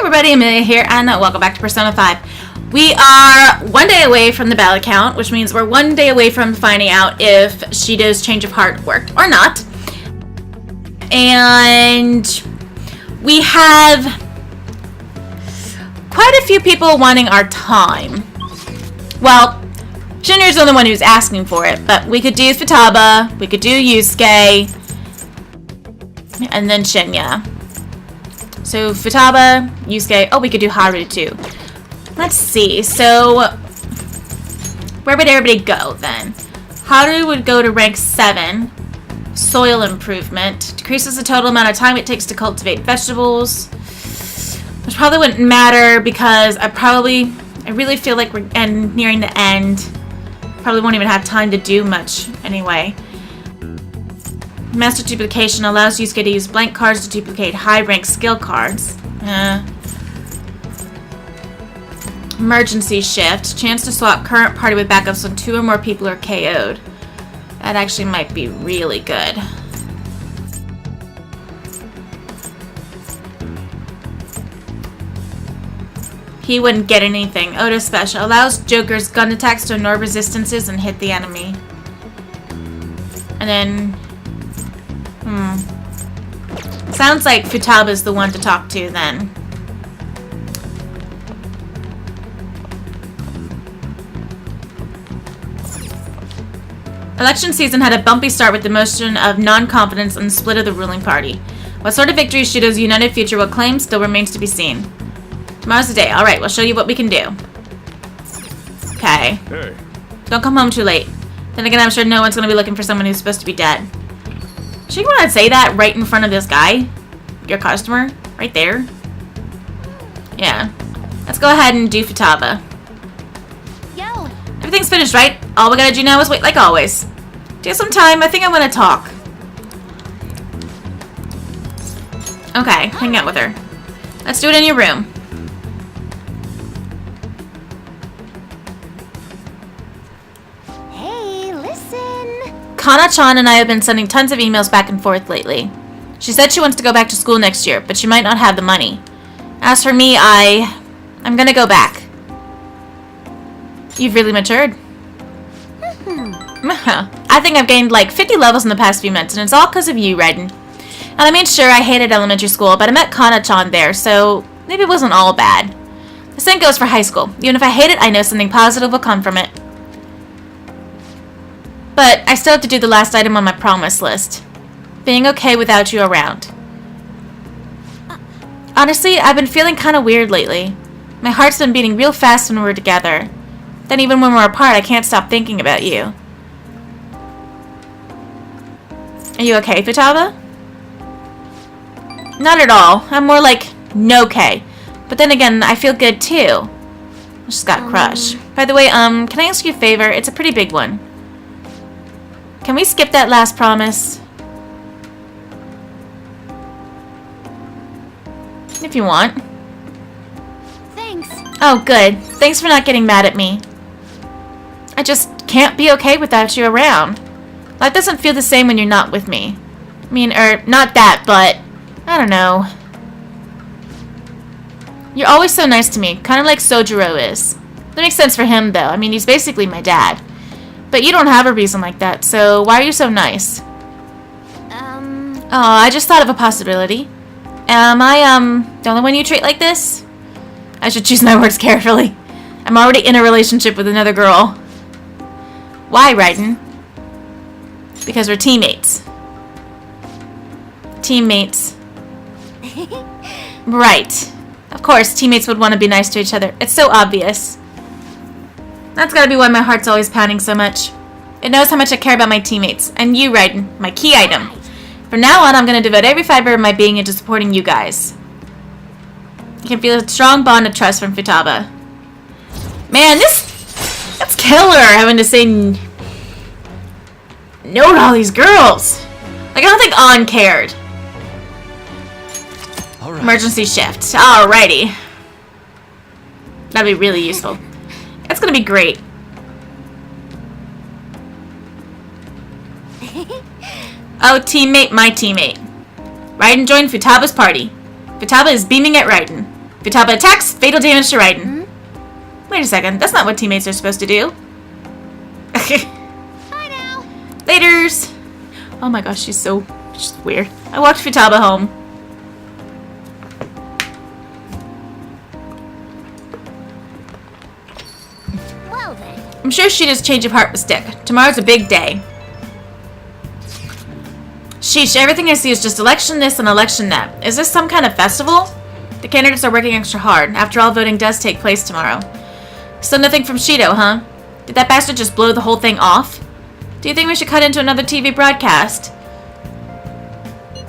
everybody, Amelia here, and welcome back to Persona 5. We are one day away from the ballot count, which means we're one day away from finding out if Shido's change of heart worked or not. And we have quite a few people wanting our time. Well, Junior's the only one who's asking for it, but we could do Futaba, we could do Yusuke, and then Shinya. So Futaba, Yusuke, oh, we could do Haru too. Let's see, so where would everybody go then? Haru would go to rank 7, soil improvement, decreases the total amount of time it takes to cultivate vegetables, which probably wouldn't matter because I really feel like we're nearing the end. Probably won't even have time to do much anyway. Master duplication allows Yusuke to use blank cards to duplicate high-rank skill cards. Emergency shift. Chance to swap current party with backups when 2 or more people are KO'd. That actually might be really good. He wouldn't get anything. Oda special. Allows Joker's gun attacks to ignore resistances and hit the enemy. And then... Sounds like Futaba's the one to talk to then. Election season had a bumpy start with the motion of non-confidence and the split of the ruling party. What sort of victory Shido's united future will claim still remains to be seen. Tomorrow's the day. Alright, we'll show you what we can do. Okay. Hey. Don't come home too late. Then again, I'm sure no one's going to be looking for someone who's supposed to be dead. Should you want to say that right in front of this guy? Your customer? Right there? Yeah. Let's go ahead and do Futaba. Yo. Everything's finished, right? All we gotta do now is wait like always. Do you have some time? I think I want to talk. Okay, hang out with her. Let's do it in your room. Kana-chan and I have been sending tons of emails back and forth lately. She said she wants to go back to school next year, but she might not have the money. As for me, I'm gonna go back. You've really matured. I think I've gained like 50 levels in the past few months, and it's all because of you, Raiden. And I mean, sure, I hated elementary school, but I met Kana-chan there, so maybe it wasn't all bad. The same goes for high school. Even if I hate it, I know something positive will come from it. But I still have to do the last item on my promise list. Being okay without you around. Honestly, I've been feeling kind of weird lately. My heart's been beating real fast when we're together. Then even when we're apart, I can't stop thinking about you. Are you okay, Futaba? Not at all. I'm more like, no-okay. But then again, I feel good too. I just got a crush. By the way, can I ask you a favor? It's a pretty big one. Can we skip that last promise? If you want. Thanks. Oh, good. Thanks for not getting mad at me. I just can't be okay without you around. Life doesn't feel the same when you're not with me. I mean, not that, but I don't know. You're always so nice to me, kind of like Sojiro is. That makes sense for him, though. I mean, he's basically my dad. But you don't have a reason like that, so why are you so nice? Oh, I just thought of a possibility. Am I, the only one you treat like this? I should choose my words carefully. I'm already in a relationship with another girl. Why, Raiden? Because we're teammates. Teammates. Right. Of course, teammates would want to be nice to each other. It's so obvious. That's gotta be why my heart's always pounding so much. It knows how much I care about my teammates. And you, Raiden, my key item. From now on, I'm gonna devote every fiber of my being into supporting you guys. You can feel a strong bond of trust from Futaba. Man, that's killer, having to say no to all these girls. Like, I don't think An cared. Alright. Emergency shift. Alrighty. That'd be really useful. It's gonna be great. Oh, teammate, my teammate. Raiden joined Futaba's party. Futaba is beaming at Raiden. Futaba attacks. Fatal damage to Raiden. Wait a second. That's not what teammates are supposed to do. Bye now. Laters. Oh my gosh, she's weird. I walked Futaba home. Well then. I'm sure Shido's change of heart will stick. Tomorrow's a big day. Sheesh, everything I see is just election this and election that. Is this some kind of festival? The candidates are working extra hard. After all, voting does take place tomorrow. Still nothing from Shido, huh? Did that bastard just blow the whole thing off? Do you think we should cut into another TV broadcast?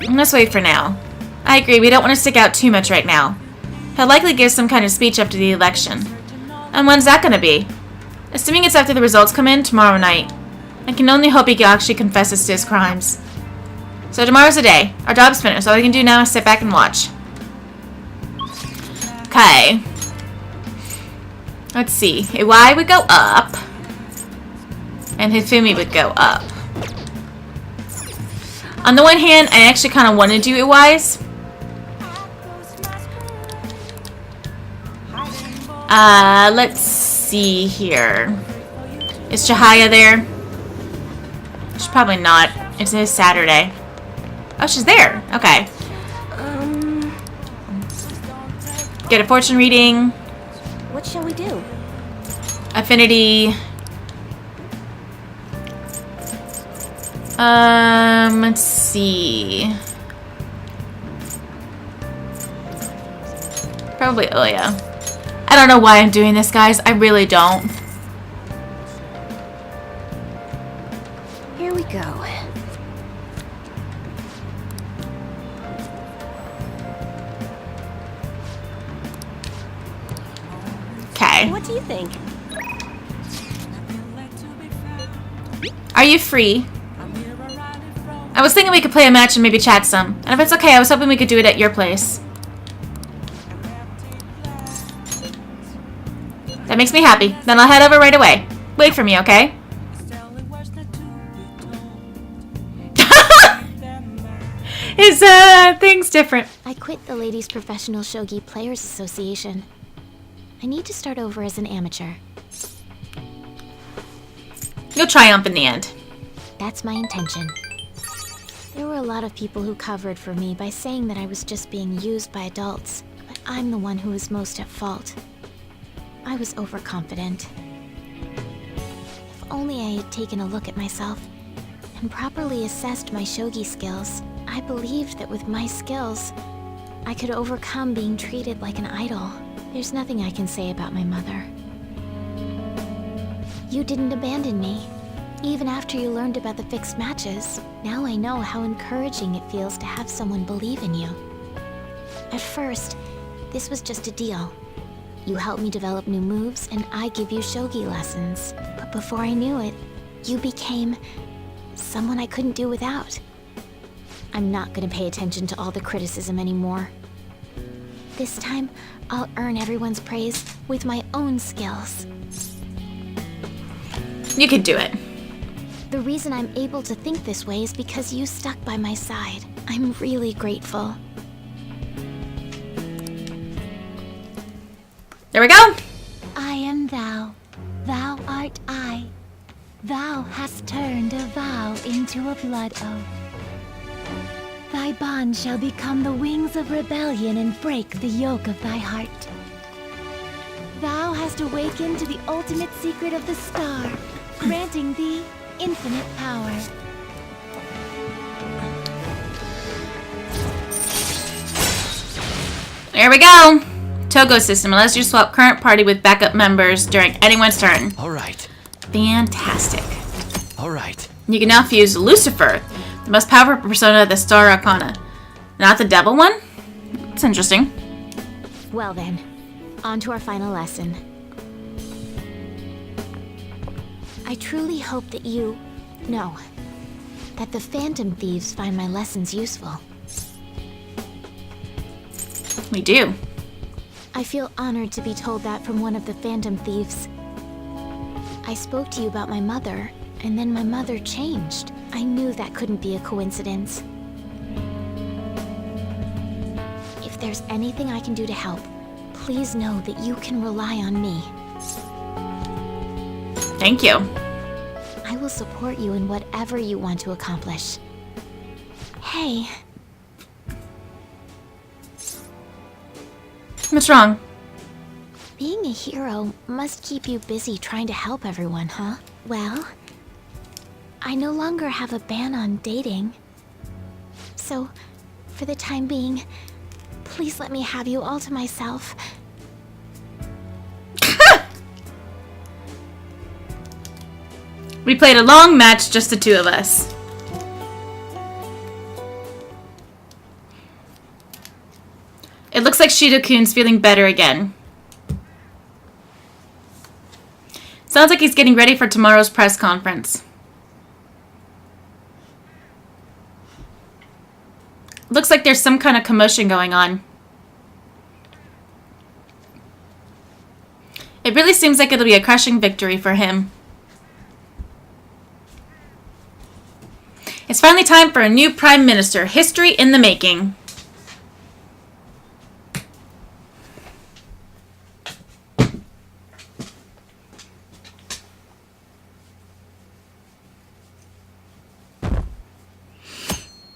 Let's wait for now. I agree, we don't want to stick out too much right now. He'll likely give some kind of speech after the election. And when's that gonna be? Assuming it's after the results come in, tomorrow night. I can only hope he actually confesses to his crimes. So tomorrow's the day. Our job's finished. All we can do now is sit back and watch. Okay. Let's see. Iwai would go up. And Hifumi would go up. On the one hand, I actually kind of want to do Iwai's. Let's see here. Is Chihaya there? She's probably not. It's a Saturday. Oh, she's there. Okay. Get a fortune reading. What shall we do? Affinity. Let's see. Probably Oya. I don't know why I'm doing this, guys. I really don't. Here we go. Okay. What do you think? Are you free? I was thinking we could play a match and maybe chat some. And if it's okay, I was hoping we could do it at your place. That makes me happy. Then I'll head over right away. Wait for me, okay? His, thing's different. I quit the Ladies Professional Shogi Players Association. I need to start over as an amateur. You'll triumph in the end. That's my intention. There were a lot of people who covered for me by saying that I was just being used by adults, but I'm the one who was most at fault. I was overconfident. If only I had taken a look at myself and properly assessed my shogi skills, I believed that with my skills, I could overcome being treated like an idol. There's nothing I can say about my mother. You didn't abandon me, even after you learned about the fixed matches. Now I know how encouraging it feels to have someone believe in you. At first, this was just a deal. You help me develop new moves, and I give you shogi lessons. But before I knew it, you became someone I couldn't do without. I'm not gonna pay attention to all the criticism anymore. This time, I'll earn everyone's praise with my own skills. You can do it. The reason I'm able to think this way is because you stuck by my side. I'm really grateful. There we go. I am thou. Thou art I. Thou hast turned a vow into a blood oath. Thy bond shall become the wings of rebellion and break the yoke of thy heart. Thou hast awakened to the ultimate secret of the star, granting thee infinite power. There we go. Togo system allows you to swap current party with backup members during anyone's turn. All right. Fantastic. All right. You can now fuse Lucifer, the most powerful persona of the Star Arcana. Not the devil one? It's interesting. Well then, on to our final lesson. I truly hope that that the Phantom Thieves find my lessons useful. We do. I feel honored to be told that from one of the Phantom Thieves. I spoke to you about my mother, and then my mother changed. I knew that couldn't be a coincidence. If there's anything I can do to help, Please know that you can rely on me. Thank you. I will support you in whatever you want to accomplish. Hey, What's wrong? being a hero must keep you busy trying to help everyone, huh? Well, I no longer have a ban on dating. So, for the time being, please let me have you all to myself. We played a long match, just the two of us. It looks like Shido-kun's feeling better again. Sounds like he's getting ready for tomorrow's press conference. Looks like there's some kind of commotion going on. It really seems like it'll be a crushing victory for him. It's finally time for a new Prime Minister. History in the making.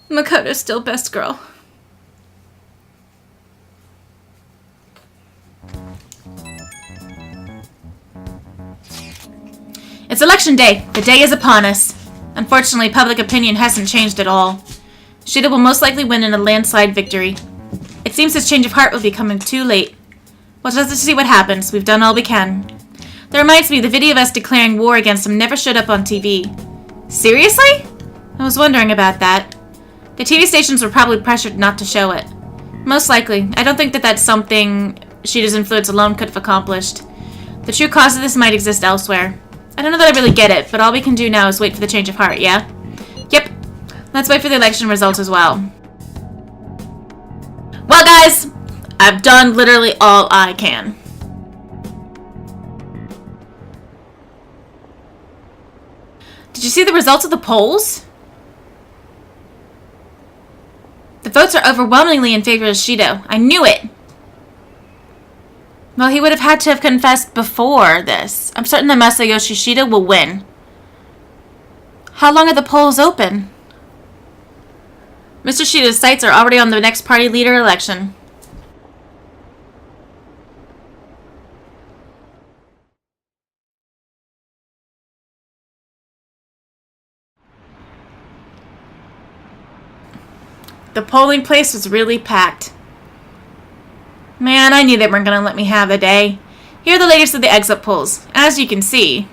Makoto's still best girl. It's election day. The day is upon us. Unfortunately, public opinion hasn't changed at all. Shido will most likely win in a landslide victory. It seems his change of heart will be coming too late. We'll just have to see what happens. We've done all we can. That reminds me, the video of us declaring war against him never showed up on TV. Seriously? I was wondering about that. The TV stations were probably pressured not to show it. Most likely. I don't think that that's something Shido's influence alone could have accomplished. The true cause of this might exist elsewhere. I don't know that I really get it, but all we can do now is wait for the change of heart, yeah? Yep. Let's wait for the election results as well. Well, guys, I've done literally all I can. Did you see the results of the polls? The votes are overwhelmingly in favor of Shido. I knew it! Well, he would have had to have confessed before this. I'm certain that Masayoshi Shido will win. How long are the polls open? Mr. Shido's sights are already on the next party leader election. The polling place was really packed. Man, I knew they weren't going to let me have a day. Here are the latest of the exit polls. As you can see,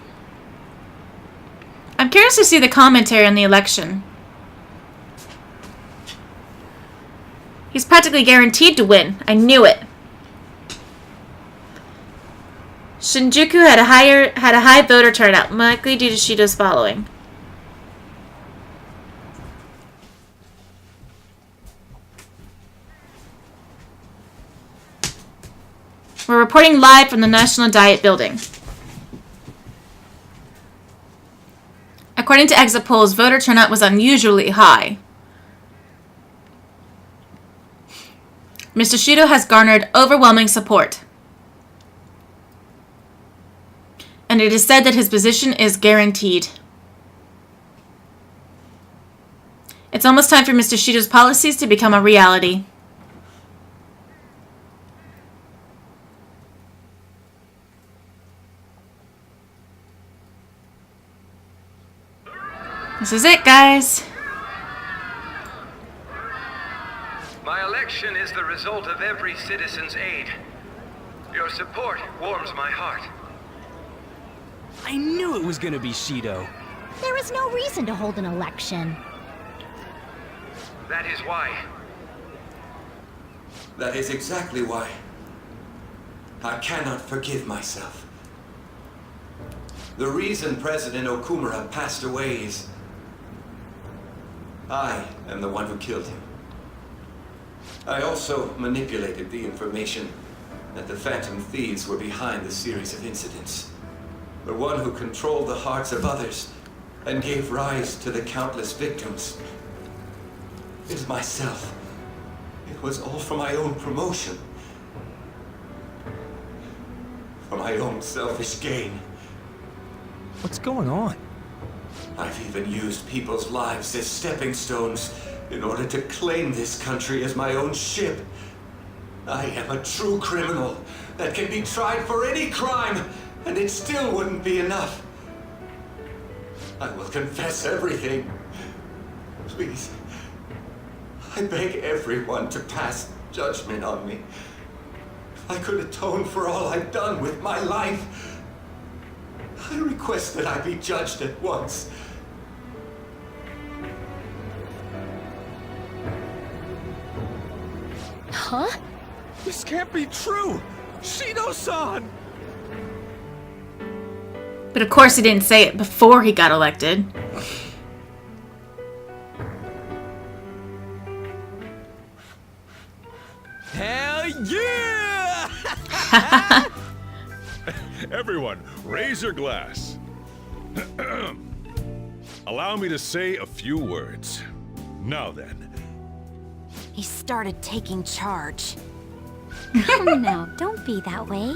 I'm curious to see the commentary on the election. He's practically guaranteed to win. I knew it. Shinjuku had a high voter turnout, likely due to Shido's following. We're reporting live from the National Diet Building. According to exit polls, voter turnout was unusually high. Mr. Shido has garnered overwhelming support. And it is said that his position is guaranteed. It's almost time for Mr. Shido's policies to become a reality. This is it, guys. My election is the result of every citizen's aid. Your support warms my heart. I knew it was gonna be Shido. There is no reason to hold an election. That is why. That is exactly why. I cannot forgive myself. The reason President Okumura passed away is I am the one who killed him. I also manipulated the information that the Phantom Thieves were behind the series of incidents. The one who controlled the hearts of others and gave rise to the countless victims is myself. It was all for my own promotion. for my own selfish gain. What's going on? I've even used people's lives as stepping stones in order to claim this country as my own ship. I am a true criminal that can be tried for any crime, and it still wouldn't be enough. I will confess everything. Please, I beg everyone to pass judgment on me. If I could atone for all I've done with my life, I request that I be judged at once. Huh? This can't be true! Shido-san! But of course he didn't say it before he got elected. Hell yeah! Everyone, raise your glass. Allow me to say a few words. Now then. He started taking charge. Come now, don't be that way.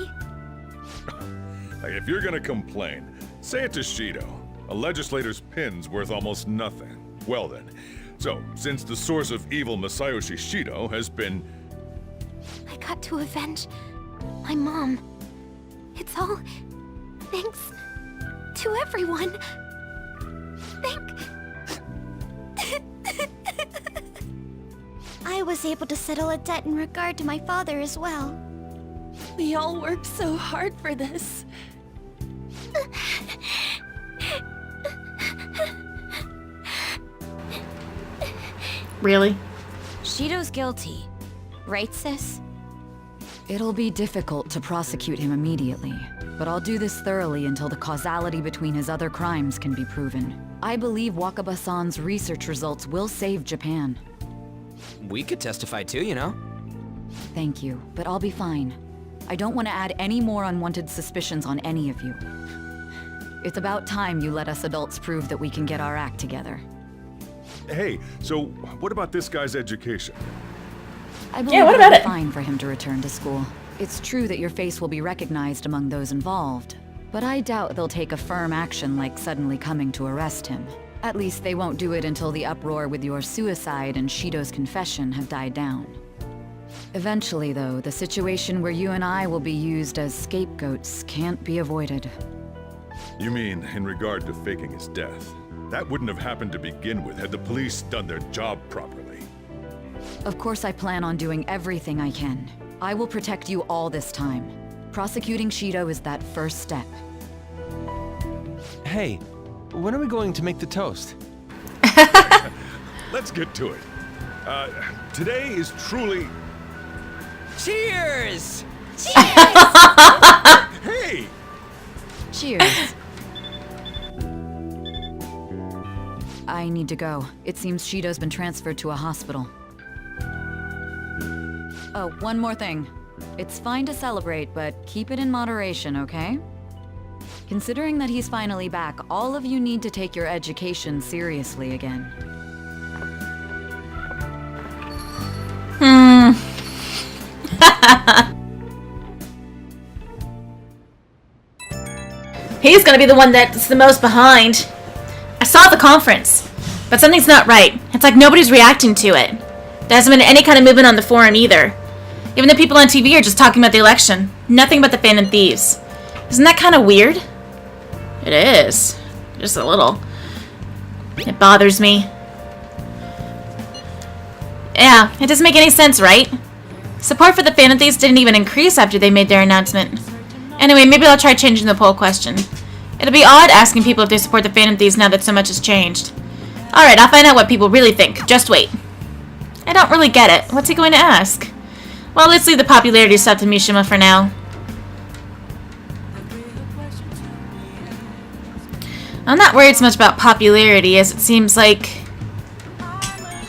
Like, if you're gonna complain, say it to Shido. A legislator's pin's worth almost nothing. Well then, so, since the source of evil Masayoshi Shido has been... I got to avenge my mom. It's all thanks to everyone. I was able to settle a debt in regard to my father as well. We all worked so hard for this. Really? Shido's guilty. Right, sis? It'll be difficult to prosecute him immediately, but I'll do this thoroughly until the causality between his other crimes can be proven. I believe Wakaba-san's research results will save Japan. We could testify too, you know? Thank you, but I'll be fine. I don't want to add any more unwanted suspicions on any of you. It's about time you let us adults prove that we can get our act together. Hey, so what about this guy's education? I believe what it'll about be it? fine for him to return to school. It's true that your face will be recognized among those involved, but I doubt they'll take a firm action like suddenly coming to arrest him. At least they won't do it until the uproar with your suicide and Shido's confession have died down. Eventually, though, the situation where you and I will be used as scapegoats can't be avoided. You mean in regard to faking his death? That wouldn't have happened to begin with had the police done their job properly. Of course I plan on doing everything I can. I will protect you all this time. Prosecuting Shido is that first step. Hey, when are we going to make the toast? Let's get to it. Today is truly... Cheers! Hey! Cheers. I need to go. It seems Shido's been transferred to a hospital. Oh, one more thing. It's fine to celebrate, but keep it in moderation, okay? Considering that he's finally back, all of you need to take your education seriously again. He's gonna be the one that's the most behind. I saw the conference, but something's not right. It's like nobody's reacting to it. There hasn't been any kind of movement on the forum either. Even the people on TV are just talking about the election. Nothing about the Phantom Thieves. Isn't that kind of weird? It is. Just a little. It bothers me. Yeah, it doesn't make any sense, right? Support for the Phantom Thieves didn't even increase after they made their announcement. Anyway, maybe I'll try changing the poll question. It'll be odd asking people if they support the Phantom Thieves now that so much has changed. Alright, I'll find out what people really think. Just wait. I don't really get it. What's he going to ask? Well, let's leave the popularity stuff to Mishima for now. I'm not worried so much about popularity as it seems like...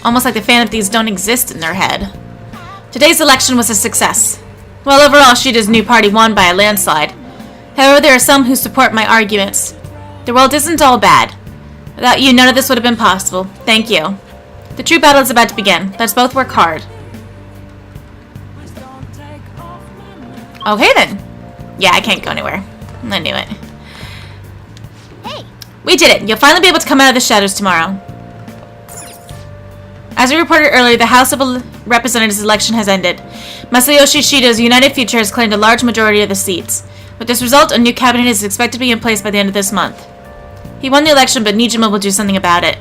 almost like the Phantom Thieves don't exist in their head. Today's election was a success. Well, overall, Shido's new party won by a landslide. However, there are some who support my arguments. The world isn't all bad. Without you, none of this would have been possible. Thank you. The true battle is about to begin. Let's both work hard. Okay then. Yeah, I can't go anywhere. I knew it. Hey! We did it! You'll finally be able to come out of the shadows tomorrow. As we reported earlier, the House of Representatives election has ended. Masayoshi Shido's United Future has claimed a large majority of the seats. With this result, a new cabinet is expected to be in place by the end of this month. He won the election, but Nijima will do something about it.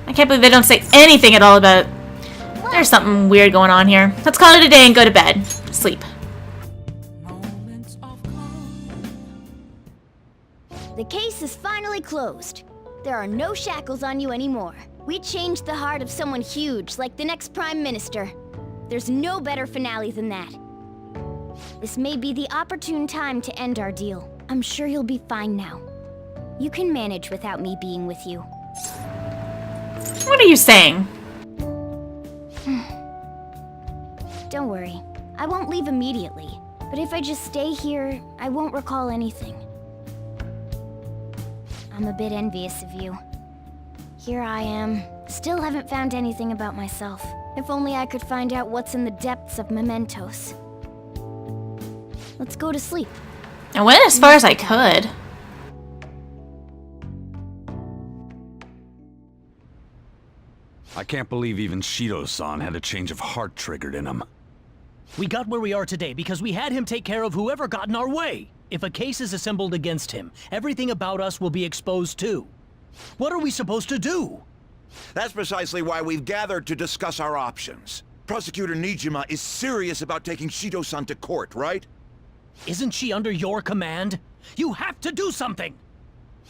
I can't believe they don't say anything at all about it. There's something weird going on here. Let's call it a day and go to bed. Sleep. The case is finally closed. There are no shackles on you anymore. We changed the heart of someone huge, like the next Prime Minister. There's no better finale than that. This may be the opportune time to end our deal. I'm sure you'll be fine now. You can manage without me being with you. What are you saying? Don't worry. I won't leave immediately. But if I just stay here, I won't recall anything. I'm a bit envious of you. Here I am. Still haven't found anything about myself. If only I could find out what's in the depths of mementos. Let's go to sleep. I went as far as I could. I can't believe even Shido-san had a change of heart triggered in him. We got where we are today because we had him take care of whoever got in our way. If a case is assembled against him, everything about us will be exposed too. What are we supposed to do? That's precisely why we've gathered to discuss our options. Prosecutor Nijima is serious about taking Shido-san to court, right? Isn't she under your command? You have to do something!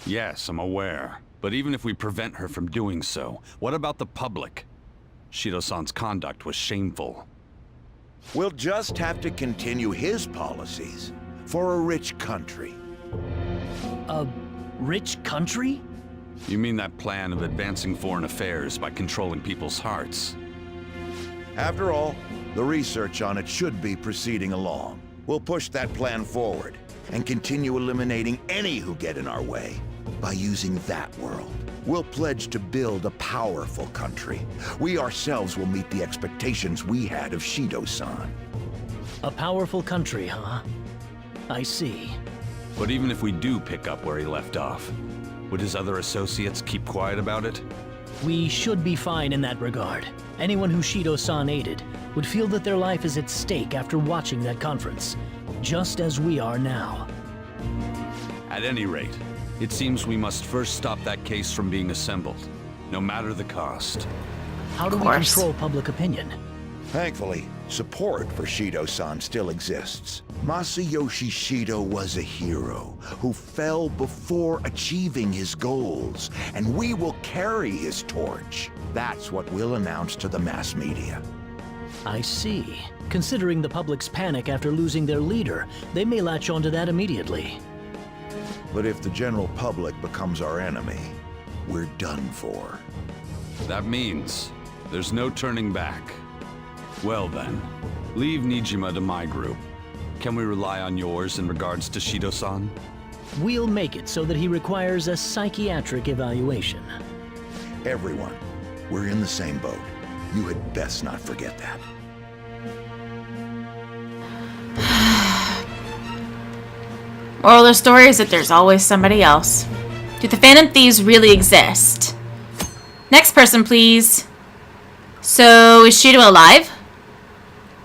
Yes, I'm aware. But even if we prevent her from doing so, what about the public? Shido-san's conduct was shameful. We'll just have to continue his policies for a rich country. A rich country? You mean that plan of advancing foreign affairs by controlling people's hearts? After all, the research on it should be proceeding along. We'll push that plan forward and continue eliminating any who get in our way by using that world. We'll pledge to build a powerful country. We ourselves will meet the expectations we had of Shido-san. A powerful country, huh? I see. But even if we do pick up where he left off, would his other associates keep quiet about it? We should be fine in that regard. Anyone who Shido-san aided would feel that their life is at stake after watching that conference, just as we are now. At any rate, it seems we must first stop that case from being assembled, no matter the cost. How do we control public opinion? Thankfully, support for Shido-san still exists. Masayoshi Shido was a hero who fell before achieving his goals, and we will carry his torch. That's what we'll announce to the mass media. I see. Considering the public's panic after losing their leader, they may latch onto that immediately. But if the general public becomes our enemy, we're done for. That means there's no turning back. Well then, leave Nijima to my group. Can we rely on yours in regards to Shido-san? We'll make it so that he requires a psychiatric evaluation. Everyone, we're in the same boat. You had best not forget that. Moral of the story is that there's always somebody else. Do the Phantom Thieves really exist? Next person, please. So, is Shido alive?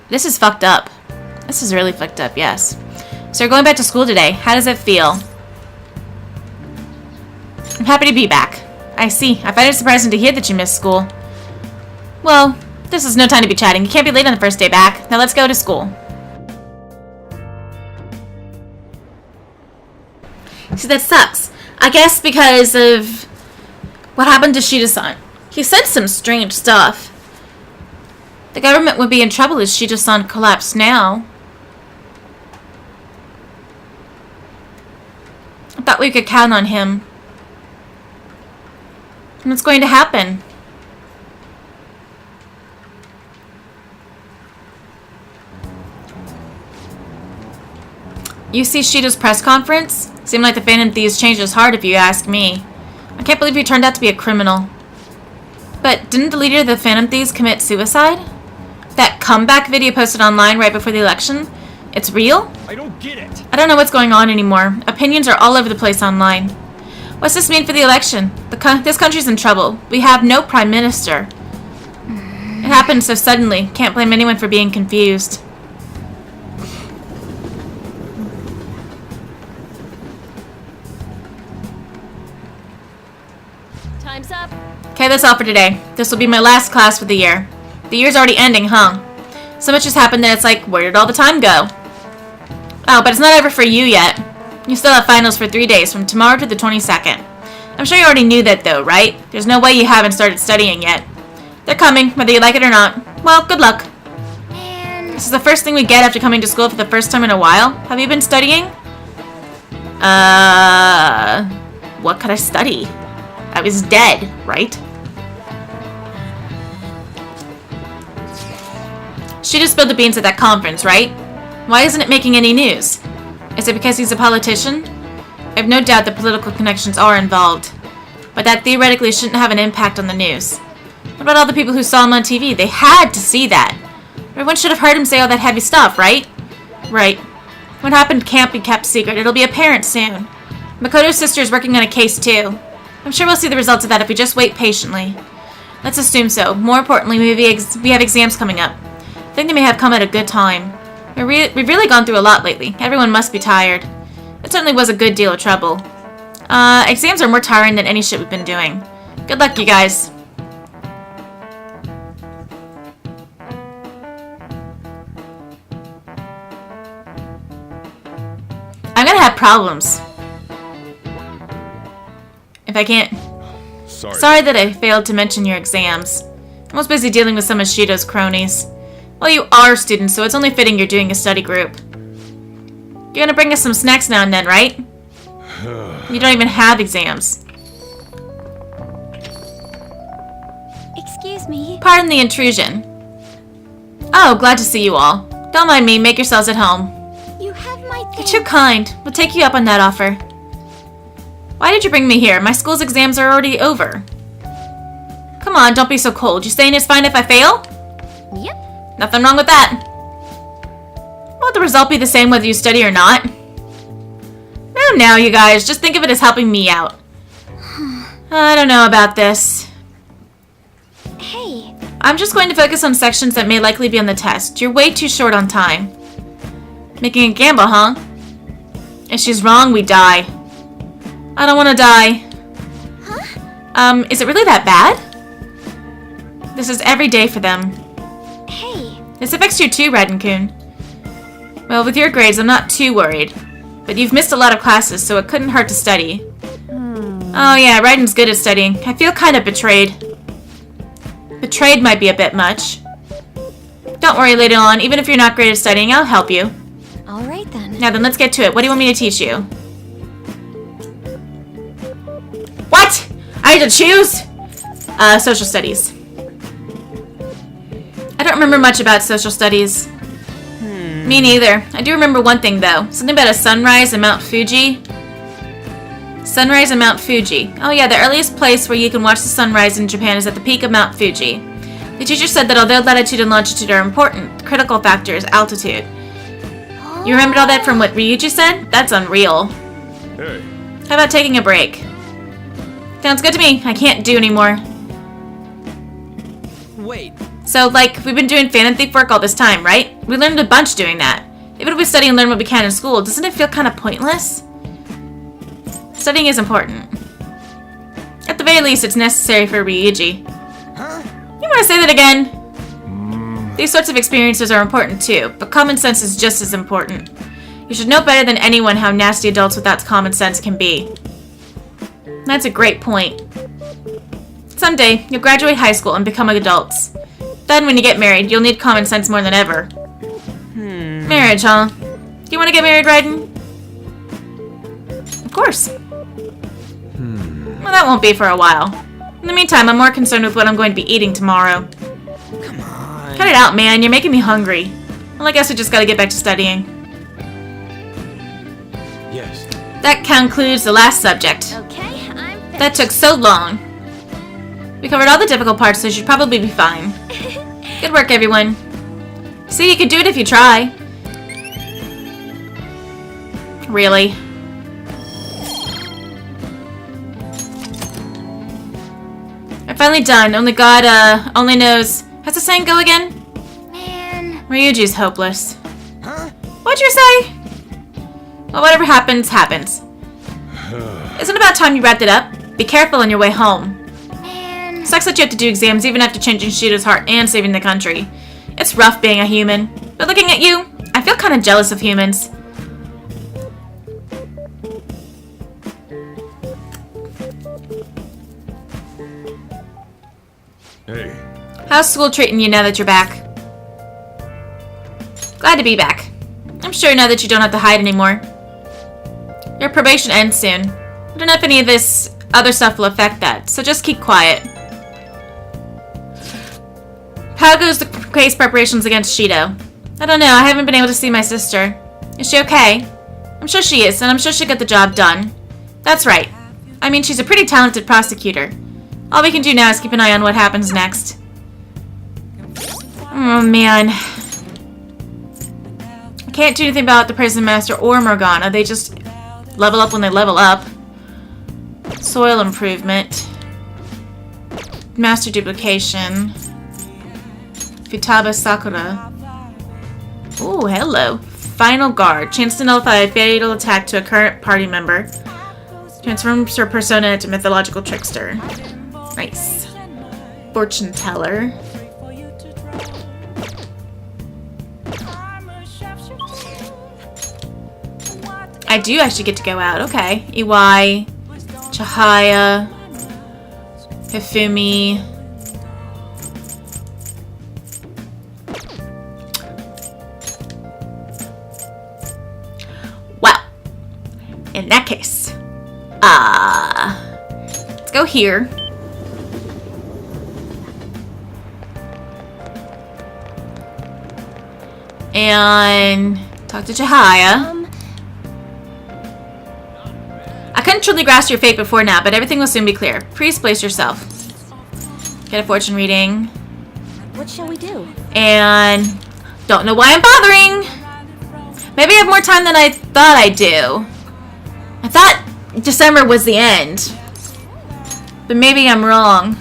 This is fucked up. This is really fucked up, yes. So you're going back to school today. How does it feel? I'm happy to be back. I see. I find it surprising to hear that you missed school. Well, this is no time to be chatting. You can't be late on the first day back. Now let's go to school. See, that sucks. I guess because of what happened to Shido-san. He said some strange stuff. The government would be in trouble if Shido-san collapsed now. I thought we could count on him. And what's going to happen? You see Shido's press conference? Seemed like the Phantom Thieves changed his heart if you ask me. I can't believe he turned out to be a criminal. But didn't the leader of the Phantom Thieves commit suicide? That comeback video posted online right before the election? It's real? I don't get it. I don't know what's going on anymore. Opinions are all over the place online. What's this mean for the election? This country's in trouble. We have no prime minister. It happened so suddenly. Can't blame anyone for being confused. Time's up. Okay, that's all for today. This will be my last class for the year. The year's already ending, huh? So much has happened that it's like, where did all the time go? Oh, but it's not over for you yet. You still have finals for 3 days, from tomorrow to the 22nd. I'm sure you already knew that though, right? There's no way you haven't started studying yet. They're coming, whether you like it or not. Well, good luck. This is the first thing we get after coming to school for the first time in a while. Have you been studying? What could I study? I was dead, right? She just spilled the beans at that conference, right? Why isn't it making any news? Is it because he's a politician? I have no doubt that political connections are involved, but that theoretically shouldn't have an impact on the news. What about all the people who saw him on TV? They had to see that. Everyone should have heard him say all that heavy stuff, right? Right. What happened can't be kept secret. It'll be apparent soon. Makoto's sister is working on a case too. I'm sure we'll see the results of that if we just wait patiently. Let's assume so. More importantly, we have exams coming up. I think they may have come at a good time. We've really gone through a lot lately. Everyone must be tired. It certainly was a good deal of trouble. Exams are more tiring than any shit we've been doing. Good luck, you guys. I'm gonna have problems. If I can't... Sorry that I failed to mention your exams. I was busy dealing with some of Shido's cronies. Well, you are students, so it's only fitting you're doing a study group. You're gonna bring us some snacks now and then, right? You don't even have exams. Excuse me. Pardon the intrusion. Oh, glad to see you all. Don't mind me, make yourselves at home. You have my You're too kind. We'll take you up on that offer. Why did you bring me here? My school's exams are already over. Come on, don't be so cold. You saying it's fine if I fail? Yep. Nothing wrong with that. Won't the result be the same whether you study or not? Now, you guys, just think of it as helping me out. I don't know about this. Hey. I'm just going to focus on sections that may likely be on the test. You're way too short on time. Making a gamble, huh? If she's wrong, we die. I don't want to die. Huh? Is it really that bad? This is every day for them. Hey. This affects you too, Raiden-kun. Well, with your grades, I'm not too worried. But you've missed a lot of classes, so it couldn't hurt to study. Oh yeah, Raiden's good at studying. I feel kind of betrayed. Betrayed might be a bit much. Don't worry, later on. Even if you're not great at studying, I'll help you. Alright then. Now then, let's get to it. What do you want me to teach you? What? I had to choose? Social studies. I don't remember much about social studies. Me neither. I do remember one thing though. Something about a sunrise in Mount Fuji. Sunrise in Mount Fuji. Oh yeah, the earliest place where you can watch the sunrise in Japan is at the peak of Mount Fuji. The teacher said that although latitude and longitude are important, the critical factor is altitude. You remembered all that from what Ryuji said? That's unreal. Hey. How about taking a break? Sounds good to me. I can't do anymore. Wait. So, like, we've been doing fan and thief work all this time, right? We learned a bunch doing that. Even if we study and learn what we can in school, doesn't it feel kind of pointless? Studying is important. At the very least, it's necessary for Ryuji. Huh? You want to say that again? These sorts of experiences are important too, but common sense is just as important. You should know better than anyone how nasty adults without common sense can be. That's a great point. Someday, you'll graduate high school and become adults. Then, when you get married, you'll need common sense more than ever. Marriage, huh? Do you want to get married, Raiden? Of course. Well, that won't be for a while. In the meantime, I'm more concerned with what I'm going to be eating tomorrow. Come on. Cut it out, man. You're making me hungry. Well, I guess we just gotta get back to studying. Yes. That concludes the last subject. Okay, I'm finished. That took so long. We covered all the difficult parts, so you should probably be fine. Good work, everyone. See, you can do it if you try. Really? I'm finally done. Only God, only knows. How's the saying go again? Man. Ryuji's hopeless. Huh? What'd you say? Well, whatever happens, happens. Isn't it about time you wrapped it up? Be careful on your way home. Man. Sucks that you have to do exams even after changing Shido's heart and saving the country. It's rough being a human. But looking at you, I feel kind of jealous of humans. Hey, How's school treating you now that you're back? Glad to be back. I'm sure now that you don't have to hide anymore. Your probation ends soon. I don't know if any of this other stuff will affect that, so just keep quiet. How goes the case preparations against Shido? I don't know, I haven't been able to see my sister. Is she okay? I'm sure she is, and I'm sure she'll get the job done. That's right. I mean, she's a pretty talented prosecutor. All we can do now is keep an eye on what happens next. Oh, man. I can't do anything about the prison master or Morgana. They just level up when they level up. Soil improvement. Master duplication. Futaba Sakura. Ooh, hello. Final guard. Chance to nullify a fatal attack to a current party member. Transforms her persona into mythological trickster. Nice. Fortune teller. I do actually get to go out. Okay. Iwai, Chihaya, Hifumi. Well, in that case, let's go here. And talk to Chihaya. I couldn't truly grasp your fate before now, but everything will soon be clear. Please place yourself. Get a fortune reading. What shall we do? And don't know why I'm bothering. Maybe I have more time than I thought I do. I thought December was the end. But maybe I'm wrong.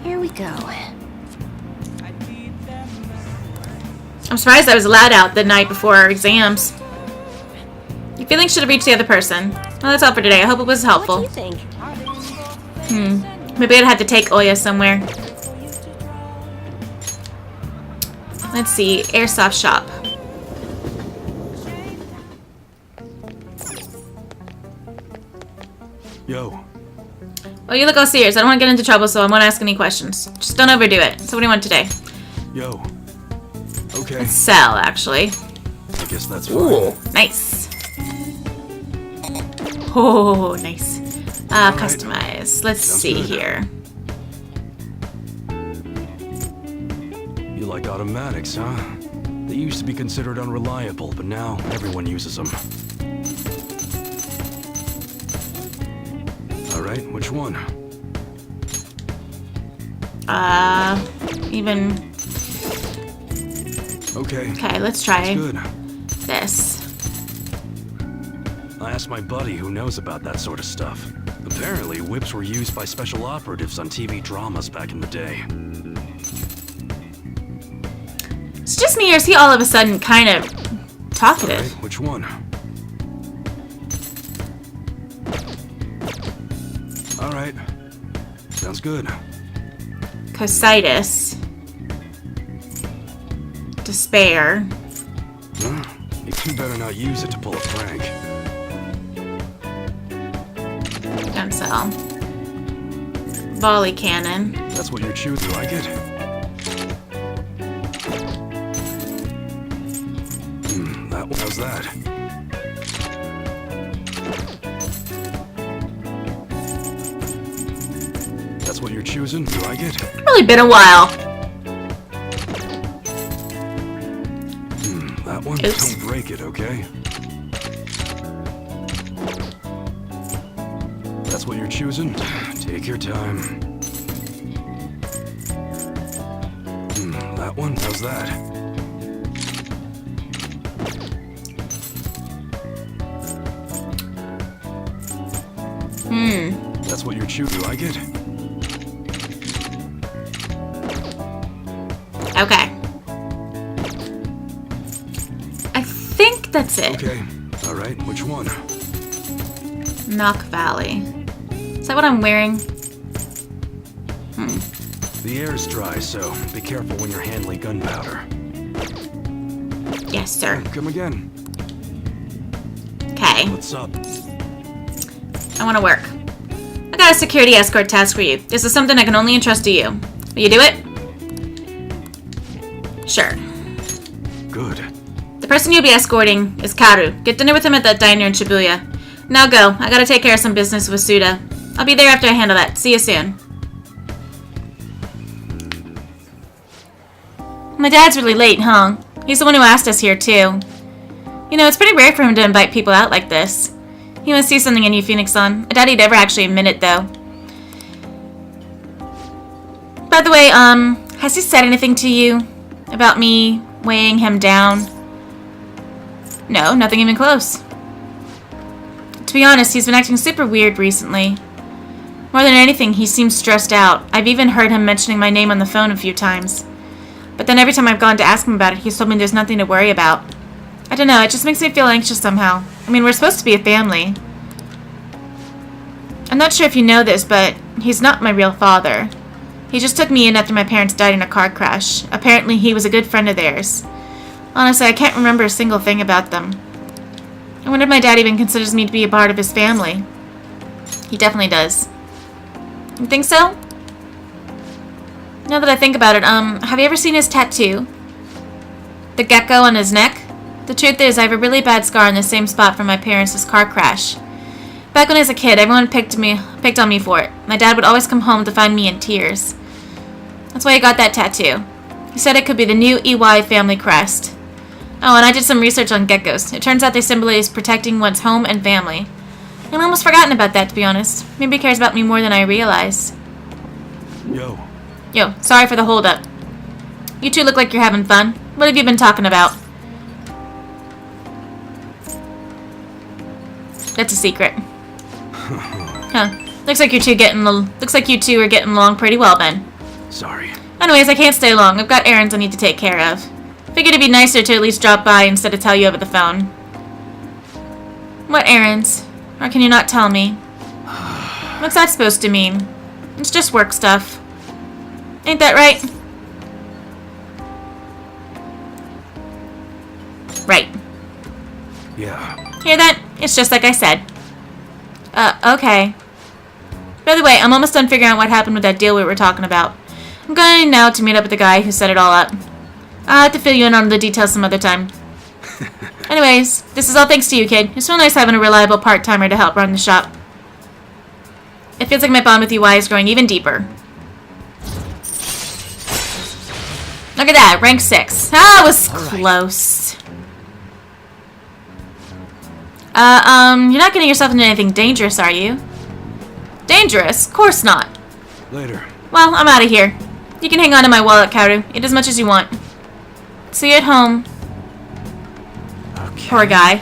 Here we go. I'm surprised I was allowed out the night before our exams. Your feelings should have reached the other person. Well, that's all for today. I hope it was helpful. What do you think? Maybe I'd have to take Oya somewhere. Let's see. Airsoft shop. Yo. Oh, you look all serious. I don't want to get into trouble, so I won't ask any questions. Just don't overdo it. So what do you want today? Yo. Okay. Let's sell, actually. I guess that's fine. Ooh, nice. Oh, nice. Customize. Let's see good. here. You like automatics, huh? They used to be considered unreliable, but now everyone uses them. Alright, which one? Even... Okay. Okay, let's try Good. this. I asked my buddy who knows about that sort of stuff. Apparently, whips were used by special operatives on TV dramas back in the day. It's just me, or is he all of a sudden kind of talkative? Alright, which one? Alright. Sounds good. Cositis. Despair. You better not use it to pull a prank. Don't sell. Volley cannon. That's what you're choosing, like it? That one. How's that? That's what you're choosing? You like it? Really been a while. That one? Oops. Don't break it, okay? That's what you're choosing? Take your time. That one? How's that? That's what you're chewing. You like it? Okay. I think that's it. Okay. All right. Which one? Knock Valley. Is that what I'm wearing? The air is dry, so be careful when you're handling gunpowder. Yes, sir. Come again. Okay. What's up? I want to work. I got a security escort task for you. This is something I can only entrust to you. Will you do it? Sure. Good. The person you'll be escorting is Karu. Get dinner with him at that diner in Shibuya. Now go. I gotta take care of some business with Suda. I'll be there after I handle that. See you soon. My dad's really late, huh? He's the one who asked us here, too. You know, it's pretty rare for him to invite people out like this. He must see something in you, Phoenix-san. I doubt he'd ever actually admit it, though. By the way, has he said anything to you about me weighing him down? No, nothing even close. To be honest, he's been acting super weird recently. More than anything, he seems stressed out. I've even heard him mentioning my name on the phone a few times. But then every time I've gone to ask him about it, he's told me there's nothing to worry about. I don't know, it just makes me feel anxious somehow. I mean, we're supposed to be a family. I'm not sure if you know this, but he's not my real father. He just took me in after my parents died in a car crash. Apparently, he was a good friend of theirs. Honestly, I can't remember a single thing about them. I wonder if my dad even considers me to be a part of his family. He definitely does. You think so? Now that I think about it, have you ever seen his tattoo? The gecko on his neck? The truth is, I have a really bad scar in the same spot from my parents' car crash. Back when I was a kid, everyone picked on me for it. My dad would always come home to find me in tears. That's why I got that tattoo. He said it could be the new EY family crest. Oh, and I did some research on geckos. It turns out they symbolize protecting one's home and family. I'd almost forgotten about that, to be honest. Maybe he cares about me more than I realized. Yo, sorry for the holdup. You two look like you're having fun. What have you been talking about? That's a secret. Huh. Looks like you two are getting along pretty well then. Sorry. Anyways, I can't stay long. I've got errands I need to take care of. Figured it'd be nicer to at least drop by instead of tell you over the phone. What errands? Or can you not tell me? What's that supposed to mean? It's just work stuff. Ain't that right? Right. Yeah. Hear that? It's just like I said. Okay. By the way, I'm almost done figuring out what happened with that deal we were talking about. I'm going now to meet up with the guy who set it all up. I'll have to fill you in on the details some other time. Anyways, this is all thanks to you, kid. It's real nice having a reliable part-timer to help run the shop. It feels like my bond with UI is growing even deeper. Look at that, rank 6. Ah, it was close. You're not getting yourself into anything dangerous, are you? Dangerous? Of course not. Later. Well, I'm out of here. You can hang on to my wallet, Karu. Eat as much as you want. See you at home. Okay. Poor guy.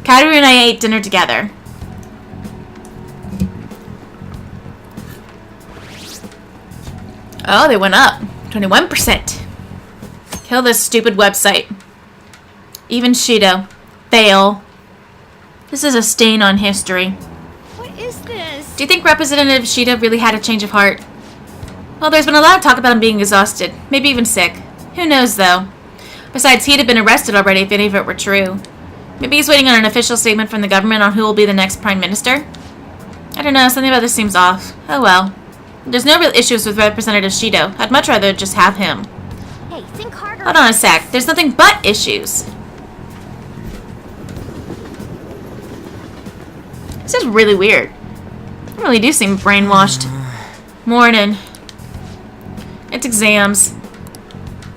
Karu and I ate dinner together. Oh, they went up. 21%. Kill this stupid website. Even Shido. Fail. This is a stain on history. What is this? Do you think Representative Shido really had a change of heart? Well, there's been a lot of talk about him being exhausted. Maybe even sick. Who knows, though? Besides, he'd have been arrested already if any of it were true. Maybe he's waiting on an official statement from the government on who will be the next Prime Minister? I don't know, something about this seems off. Oh well. There's no real issues with Representative Shido. I'd much rather just have him. Hey, think harder. Hold on a sec. There's nothing but issues. This is really weird. I really do seem brainwashed. Morning. It's exams.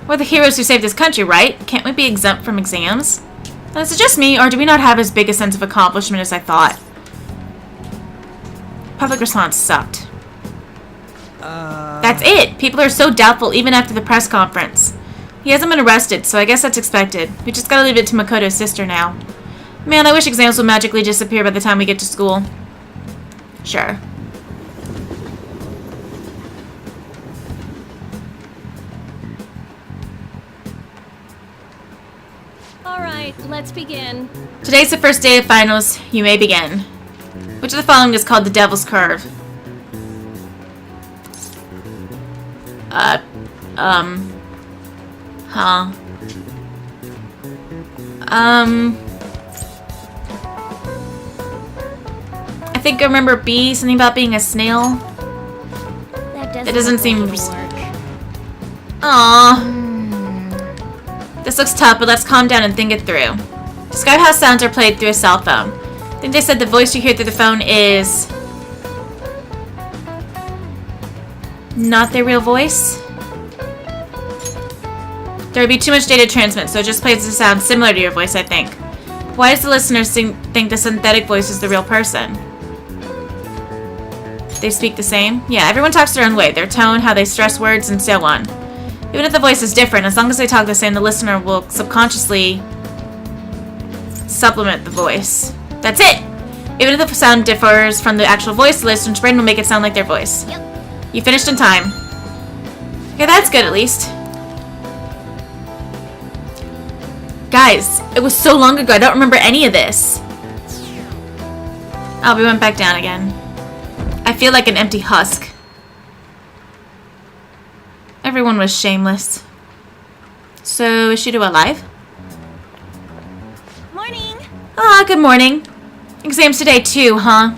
We're the heroes who saved this country, right? Can't we be exempt from exams? And is it just me, or do we not have as big a sense of accomplishment as I thought? Public response sucked. That's it! People are so doubtful even after the press conference. He hasn't been arrested, so I guess that's expected. We just gotta leave it to Makoto's sister now. Man, I wish exams would magically disappear by the time we get to school. Sure. Alright, let's begin. Today's the first day of finals. You may begin. Which of the following is called the Devil's Curve? I think I remember B, something about being a snail. That It doesn't seem... work. Aww. This looks tough, but let's calm down and think it through. Describe how sounds are played through a cell phone. I think they said the voice you hear through the phone is... not their real voice? There would be too much data to transmit, so it just plays the sound similar to your voice, I think. Why does the listener think the synthetic voice is the real person? They speak the same? Yeah, everyone talks their own way. Their tone, how they stress words, and so on. Even if the voice is different, as long as they talk the same, the listener will subconsciously supplement the voice. That's it! Even if the sound differs from the actual voice, the listener's brain will make it sound like their voice. Yep. You finished in time. Okay, that's good at least. Guys, it was so long ago, I don't remember any of this. Oh, we went back down again. I feel like an empty husk. Everyone was shameless. So, is Shido alive? Morning! Ah, good morning. Exams today too, huh?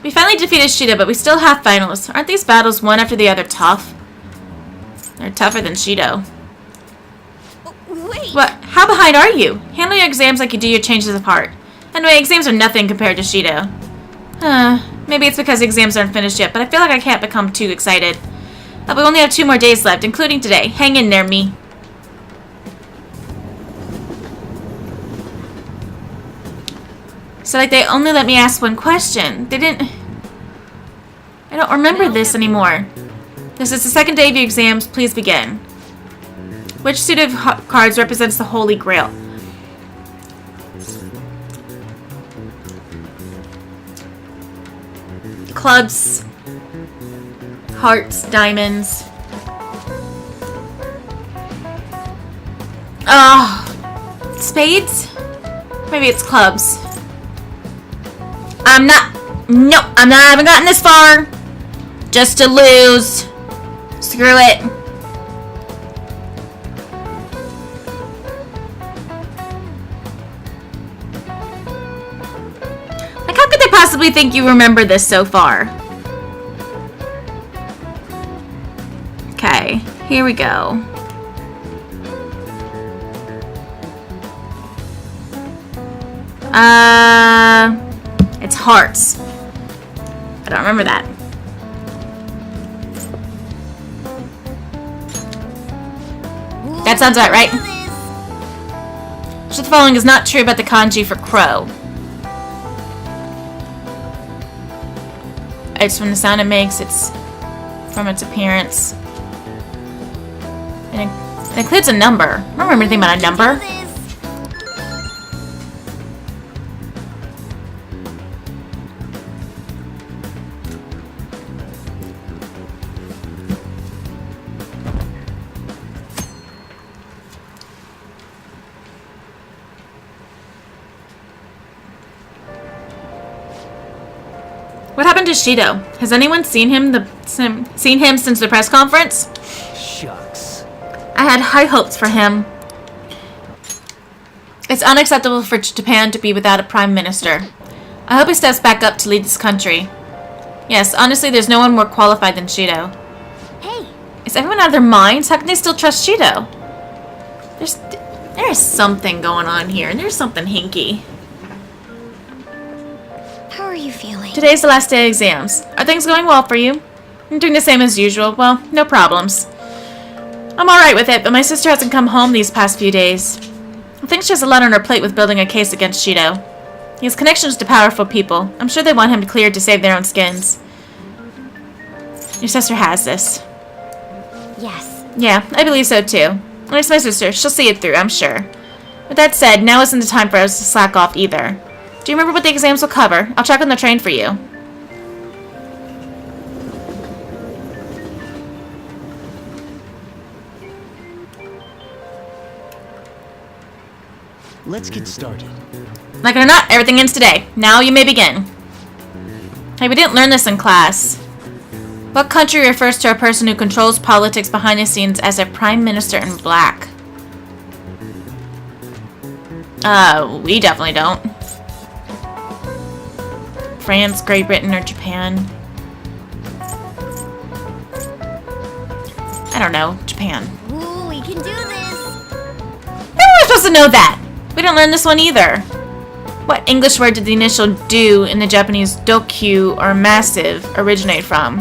We finally defeated Shido, but we still have finals. Aren't these battles one after the other tough? They're tougher than Shido. Wait! What? How behind are you? Handle your exams like you do your changes of heart. Anyway, exams are nothing compared to Shido. Maybe it's because exams aren't finished yet, but I feel like I can't become too excited. But we only have 2 more days left, including today. Hang in there, me. So, like, they only let me ask one question. They didn't... I don't remember this anymore. This is the second day of your exams. Please begin. Which suit of cards represents the Holy Grail? Clubs, hearts, diamonds. Oh, spades? Maybe it's clubs. I'm not. Nope, I haven't gotten this far. Just to lose. Screw it. Like, how could they possibly think you remember this so far? Okay, here we go. It's hearts. I don't remember that. That sounds about right. So the following is not true about the kanji for crow. It's from the sound it makes, it's from its appearance. And it includes a number. I don't remember anything about a number. What happened to Shido? Has anyone seen him since the press conference? Shucks. I had high hopes for him. It's unacceptable for Japan to be without a prime minister. I hope he steps back up to lead this country. Yes, honestly, there's no one more qualified than Shido. Hey! Is everyone out of their minds? How can they still trust Shido? There's something going on here, and there's something hinky. How are you feeling? Today's the last day of exams. Are things going well for you? I'm doing the same as usual. Well, no problems. I'm alright with it, but my sister hasn't come home these past few days. I think she has a lot on her plate with building a case against Shido. He has connections to powerful people. I'm sure they want him cleared to save their own skins. Your sister has this. Yes. Yeah, I believe so too. At least my sister. She'll see it through, I'm sure. With that said, now isn't the time for us to slack off either. Do you remember what the exams will cover? I'll check on the train for you. let's get started. Like it or not, everything ends today. Now you may begin. Hey, we didn't learn this in class. What country refers to a person who controls politics behind the scenes as a prime minister in black? We definitely don't. France, Great Britain, or Japan? I don't know. Japan. Ooh, we can do this. How am I supposed to know that? We didn't learn this one either. What English word did the initial do in the Japanese dokyu or massive originate from?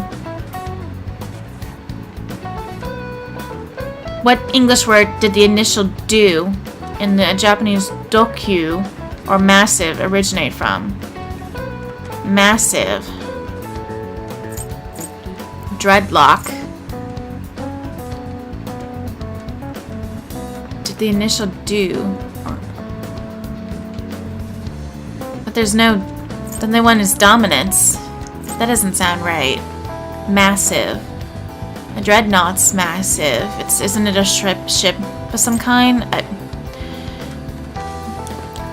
What English word did the initial do in the Japanese dokyu or massive originate from? Massive. Dreadlock. Did the initial do? But there's no... Then the one is dominance. That doesn't sound right. Massive. A dreadnought's massive. Isn't it a ship of some kind?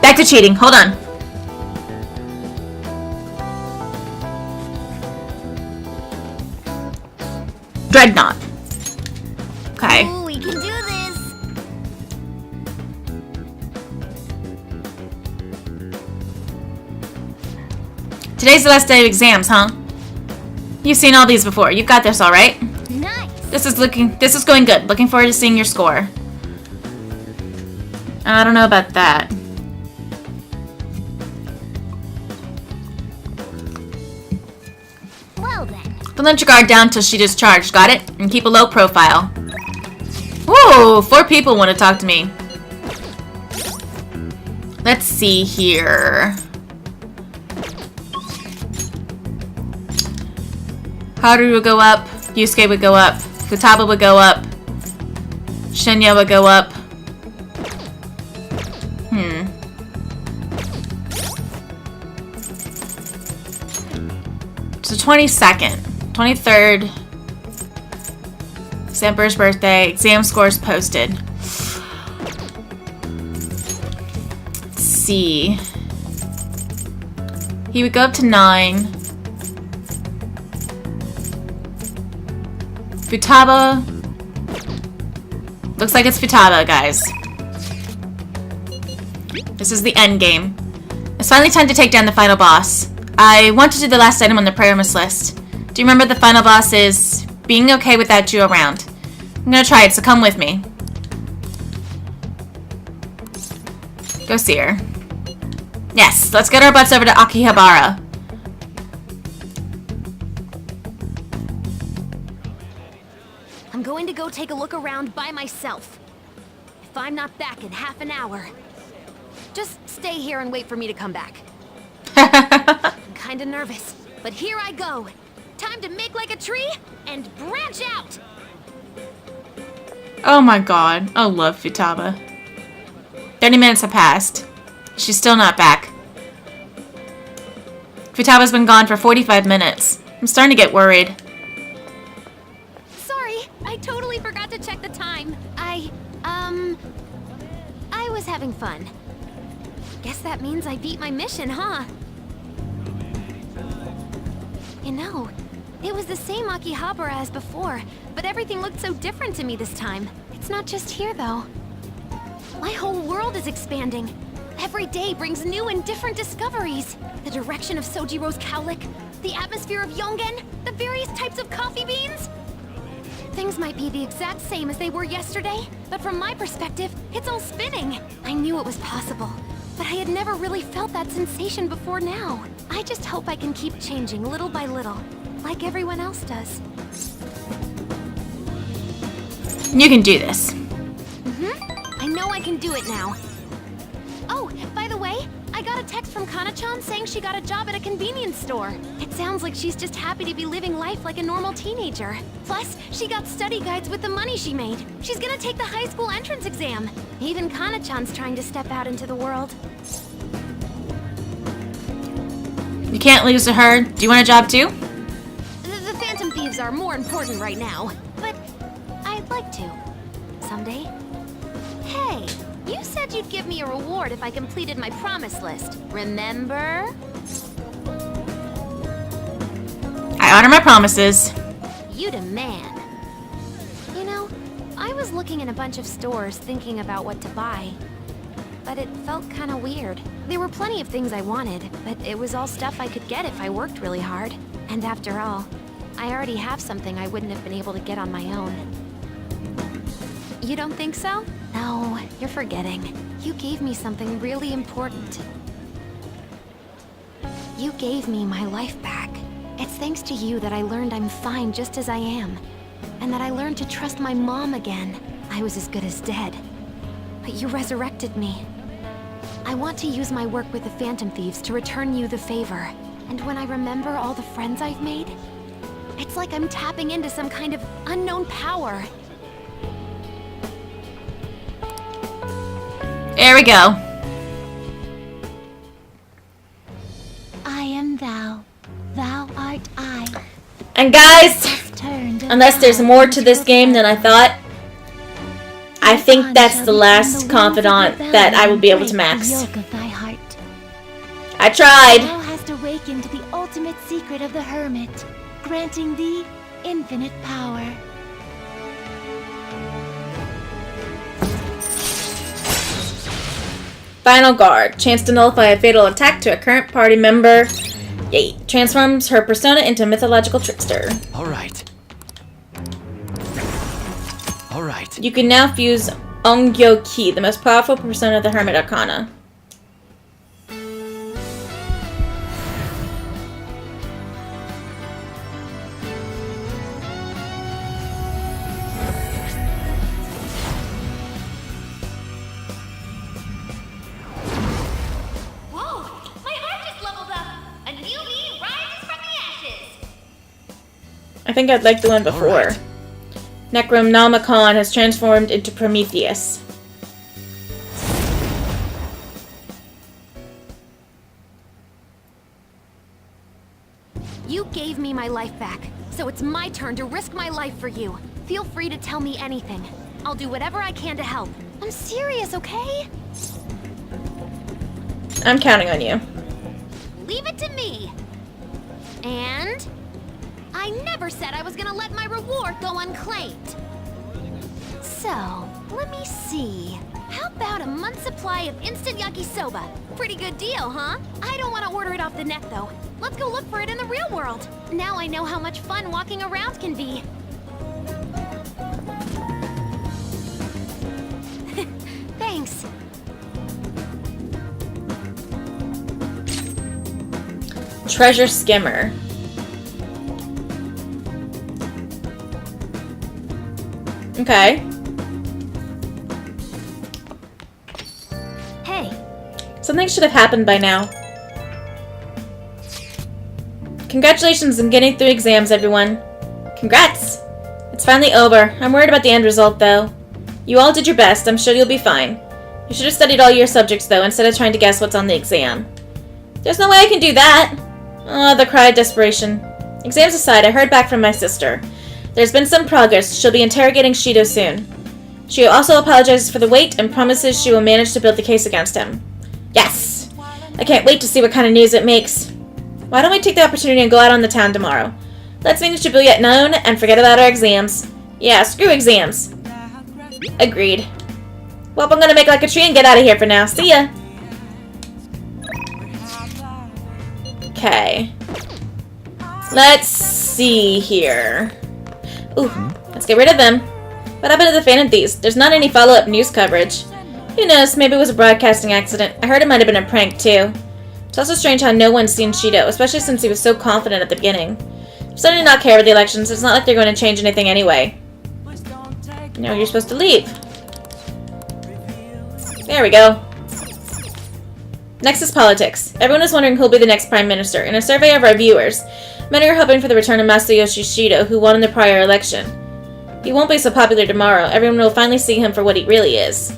Back to cheating. Hold on. Dreadnought. Okay. Ooh, we can do this. Today's the last day of exams, huh? You've seen all these before. You've got this all right. Nice. This is going good. Looking forward to seeing your score. I don't know about that. Well then. Don't let your guard down till she discharged. Got it? And keep a low profile. Whoa! 4 people want to talk to me. Let's see here. Haru would go up. Yusuke would go up. Futaba would go up. Shinya would go up. So 22nd. 23rd. Semper's birthday. Exam scores posted. Let's see. He would go up to 9. Futaba. Looks like it's Futaba, guys. This is the end game. It's finally time to take down the final boss. I want to do the last item on the prayer miss list. Do you remember the final boss is being okay without you around? I'm gonna try it, so come with me. Go see her. Yes, let's get our butts over to Akihabara. I'm going to go take a look around by myself. If I'm not back in half an hour, just stay here and wait for me to come back. I'm kinda nervous, but here I go. Time to make like a tree and branch out! Oh my god. I love Futaba. 30 minutes have passed. She's still not back. Futaba's been gone for 45 minutes. I'm starting to get worried. Sorry, I totally forgot to check the time. I was having fun. Guess that means I beat my mission, huh? You know, it was the same Akihabara as before, but everything looked so different to me this time. It's not just here, though. My whole world is expanding. Every day brings new and different discoveries. The direction of Sojiro's cowlick, the atmosphere of Yongen, the various types of coffee beans. Things might be the exact same as they were yesterday, but from my perspective, it's all spinning. I knew it was possible, but I had never really felt that sensation before now. I just hope I can keep changing little by little, like everyone else does. You can do this. I know I can do it now. Oh, by the way, I got a text from Kana-chan saying she got a job at a convenience store. It sounds like she's just happy to be living life like a normal teenager. Plus, she got study guides with the money she made. She's gonna take the high school entrance exam. Even Kana-chan's trying to step out into the world. You can't lose to her. Do you want a job too? The Phantom Thieves are more important right now, but I'd like to. Someday. Hey, you said said you'd give me a reward if I completed my promise list. Remember? I honor my promises. You the man. You know, I was looking in a bunch of stores thinking about what to buy. But it felt kind of weird. There were plenty of things I wanted, but it was all stuff I could get if I worked really hard. And after all, I already have something I wouldn't have been able to get on my own. You don't think so? No, you're forgetting. You gave me something really important. You gave me my life back. It's thanks to you that I learned I'm fine just as I am. And that I learned to trust my mom again. I was as good as dead. But you resurrected me. I want to use my work with the Phantom Thieves to return you the favor. And when I remember all the friends I've made, it's like I'm tapping into some kind of unknown power. There we go. I am thou. Thou art I. And guys, unless there's more to this game than I thought, I think that's the last confidant that I will be able to max. I tried. Thou hast awakened the ultimate secret of the hermit, granting thee infinite power. Final guard. Chance to nullify a fatal attack to a current party member. Yay. Transforms her persona into a mythological trickster. Alright. Alright. You can now fuse Ongyo Ki, the most powerful persona of the Hermit Arcana. I think I'd like the one before. Right. Necronomicon has transformed into Prometheus. You gave me my life back, so it's my turn to risk my life for you. Feel free to tell me anything. I'll do whatever I can to help. I'm serious, okay? I'm counting on you. Leave it to me. And I never said I was gonna let my reward go unclaimed. So, let me see. How about a month's supply of instant yakisoba? Pretty good deal, huh? I don't want to order it off the net, though. Let's go look for it in the real world. Now I know how much fun walking around can be. Thanks. Treasure Skimmer. Okay. Hey. Something should have happened by now. Congratulations on getting through exams, everyone. Congrats! It's finally over. I'm worried about the end result, though. You all did your best. I'm sure you'll be fine. You should have studied all your subjects, though, instead of trying to guess what's on the exam. There's no way I can do that! Oh, the cry of desperation. Exams aside, I heard back from my sister. There's been some progress. She'll be interrogating Shido soon. She also apologizes for the wait and promises she will manage to build the case against him. Yes! I can't wait to see what kind of news it makes. Why don't we take the opportunity and go out on the town tomorrow? Let's make Shibuya known and forget about our exams. Yeah, screw exams. Agreed. Well, I'm gonna make like a tree and get out of here for now. See ya! Okay. Let's see here. Ooh, let's get rid of them. What happened to the Phantom Thieves? There's not any follow-up news coverage. Who knows, maybe it was a broadcasting accident. I heard it might have been a prank, too. It's also strange how no one's seen Shido, especially since he was so confident at the beginning. I'm starting to not care about the elections. It's not like they're going to change anything anyway. No, you're supposed to leave. There we go. Next is politics. Everyone is wondering who'll be the next Prime Minister. In a survey of our viewers, many are hoping for the return of Masayoshi Shido, who won in the prior election. He won't be so popular tomorrow. Everyone will finally see him for what he really is.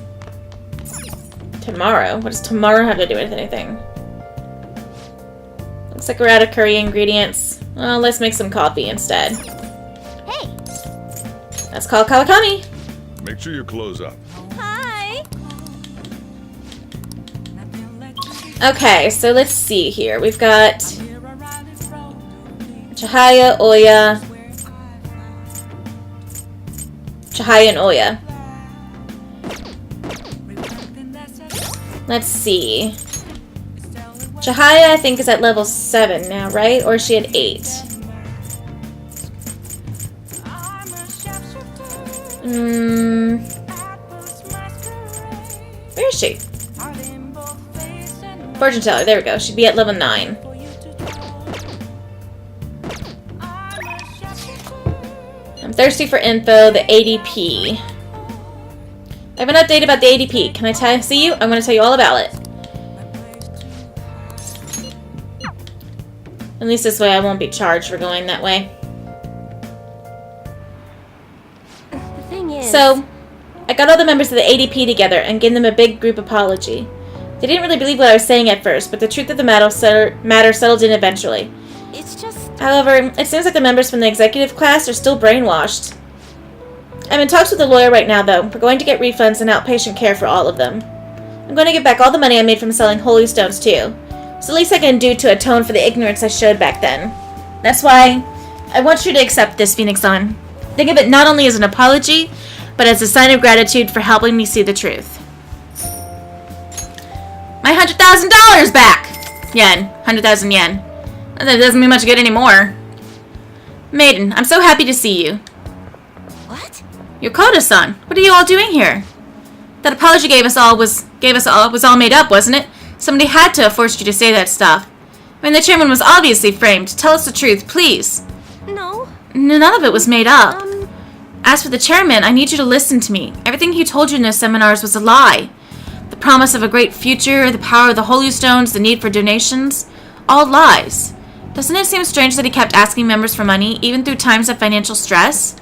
Tomorrow? What does tomorrow have to do with anything? Looks like we're out of curry ingredients. Well, let's make some coffee instead. Hey! Let's call Kawakami! Make sure you close up. Hi! Okay, so let's see here. We've got Chihaya, Oya. Chihaya and Oya. Let's see. Chihaya, I think, is at level 7 now, right? Or is she at 8? Where is she? Fortune teller, there we go. She'd be at level 9. I'm thirsty for info, the ADP. I have an update about the ADP. Can I see you? I'm going to tell you all about it. At least this way I won't be charged for going that way. The thing is... So, I got all the members of the ADP together and gave them a big group apology. They didn't really believe what I was saying at first, but the truth of the matter settled in eventually. It's just... However, it seems like the members from the executive class are still brainwashed. I'm in talks with a lawyer right now, though. We're going to get refunds and outpatient care for all of them. I'm going to get back all the money I made from selling holy stones, too. It's the least I can do to atone for the ignorance I showed back then. That's why I want you to accept this, Phoenix Sun. Think of it not only as an apology, but as a sign of gratitude for helping me see the truth. My $100,000 back! Yen. 100,000 yen. That doesn't mean much good anymore. Maiden, I'm so happy to see you. What? Yokota-san, what are you all doing here? That apology was all made up, wasn't it? Somebody had to have forced you to say that stuff. I mean, the chairman was obviously framed. Tell us the truth, please. No. None of it was made up. As for the chairman, I need you to listen to me. Everything he told you in those seminars was a lie. The promise of a great future, the power of the holy stones, the need for donations, all lies. Doesn't it seem strange that he kept asking members for money, even through times of financial stress?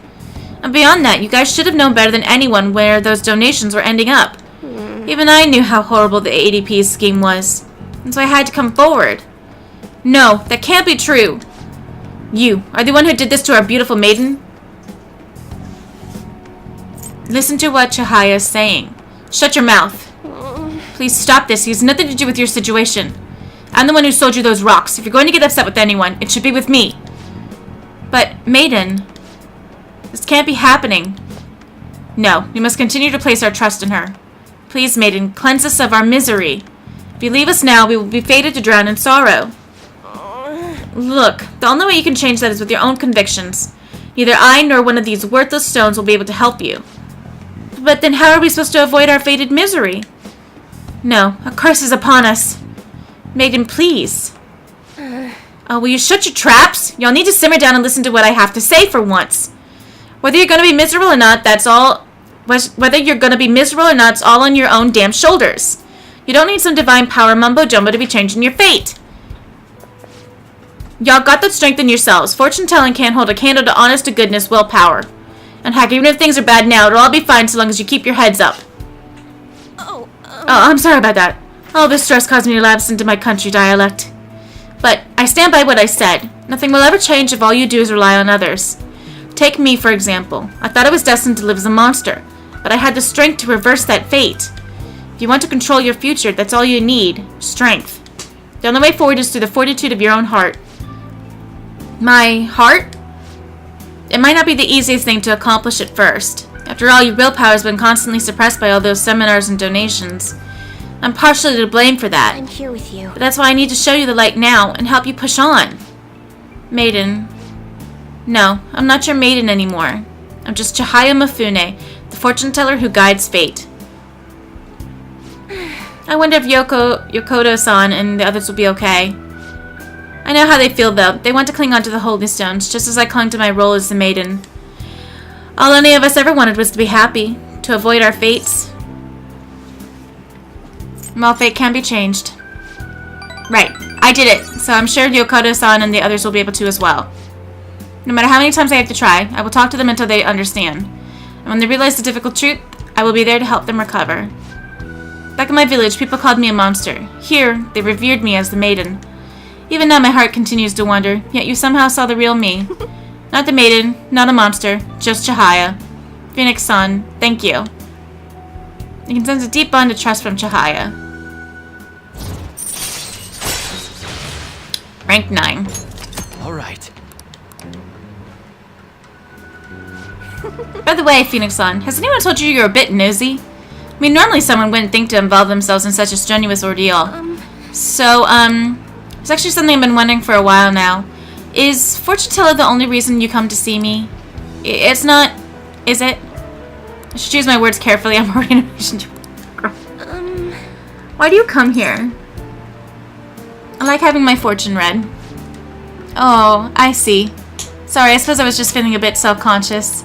And beyond that, you guys should have known better than anyone where those donations were ending up. Even I knew how horrible the ADP scheme was, and so I had to come forward. No, that can't be true. You are the one who did this to our beautiful maiden? Listen to what Chihaya is saying. Shut your mouth. Please stop this. He has nothing to do with your situation. I'm the one who sold you those rocks. If you're going to get upset with anyone, it should be with me. But, Maiden, this can't be happening. No, we must continue to place our trust in her. Please, Maiden, cleanse us of our misery. If you leave us now, we will be fated to drown in sorrow. Look, the only way you can change that is with your own convictions. Neither I nor one of these worthless stones will be able to help you. But then how are we supposed to avoid our fated misery? No, a curse is upon us. Maiden, please. Oh, will you shut your traps? Y'all need to simmer down and listen to what I have to say for once. Whether you're going to be miserable or not, it's all on your own damn shoulders. You don't need some divine power mumbo-jumbo to be changing your fate. Y'all got that strength in yourselves. Fortune-telling can't hold a candle to honest-to-goodness willpower. And heck, even if things are bad now, it'll all be fine so long as you keep your heads up. Oh, I'm sorry about that. All this stress caused me to lapse into my country dialect. But I stand by what I said. Nothing will ever change if all you do is rely on others. Take me, for example. I thought I was destined to live as a monster, but I had the strength to reverse that fate. If you want to control your future, that's all you need. Strength. The only way forward is through the fortitude of your own heart. My heart? It might not be the easiest thing to accomplish at first. After all, your willpower has been constantly suppressed by all those seminars and donations. I'm partially to blame for that. I'm here with you. But that's why I need to show you the light now and help you push on. Maiden. No, I'm not your maiden anymore. I'm just Chihaya Mifune, the fortune teller who guides fate. I wonder if Yokota-san and the others will be okay. I know how they feel, though. They want to cling on to the holy stones, just as I clung to my role as the maiden. All any of us ever wanted was to be happy, to avoid our fates. Well, fate can be changed. Right, I did it, so I'm sure Yokota-san and the others will be able to as well. No matter how many times I have to try, I will talk to them until they understand. And when they realize the difficult truth, I will be there to help them recover. Back in my village, people called me a monster. Here, they revered me as the maiden. Even now, my heart continues to wonder, yet you somehow saw the real me. Not the maiden, not a monster, just Chihaya. Phoenix-san, thank you. You can sense a deep bond of trust from Chihaya. Rank 9. All right. By the way, Phoenix-san, has anyone told you you're a bit nosy? I mean, normally someone wouldn't think to involve themselves in such a strenuous ordeal. So, it's actually something I've been wondering for a while now. Is fortune teller the only reason you come to see me? It's not, is it? I should choose my words carefully. I'm already in a relationship. Why do you come here? I like having my fortune read. Oh, I see. Sorry, I suppose I was just feeling a bit self-conscious.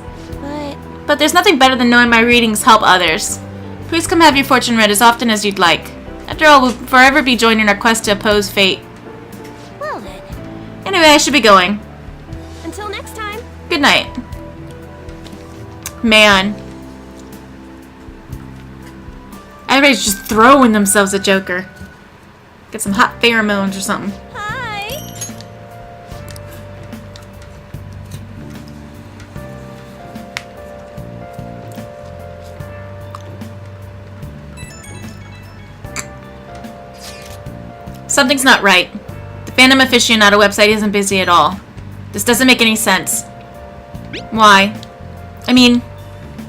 But there's nothing better than knowing my readings help others. Please come have your fortune read as often as you'd like. After all, we'll forever be joining our quest to oppose fate. Well then. Anyway, I should be going. Until next time. Good night. Man. Everybody's just throwing themselves at Joker. Get some hot pheromones or something. Hi. Something's not right. The Phantom Aficionado website isn't busy at all. This doesn't make any sense. Why? I mean,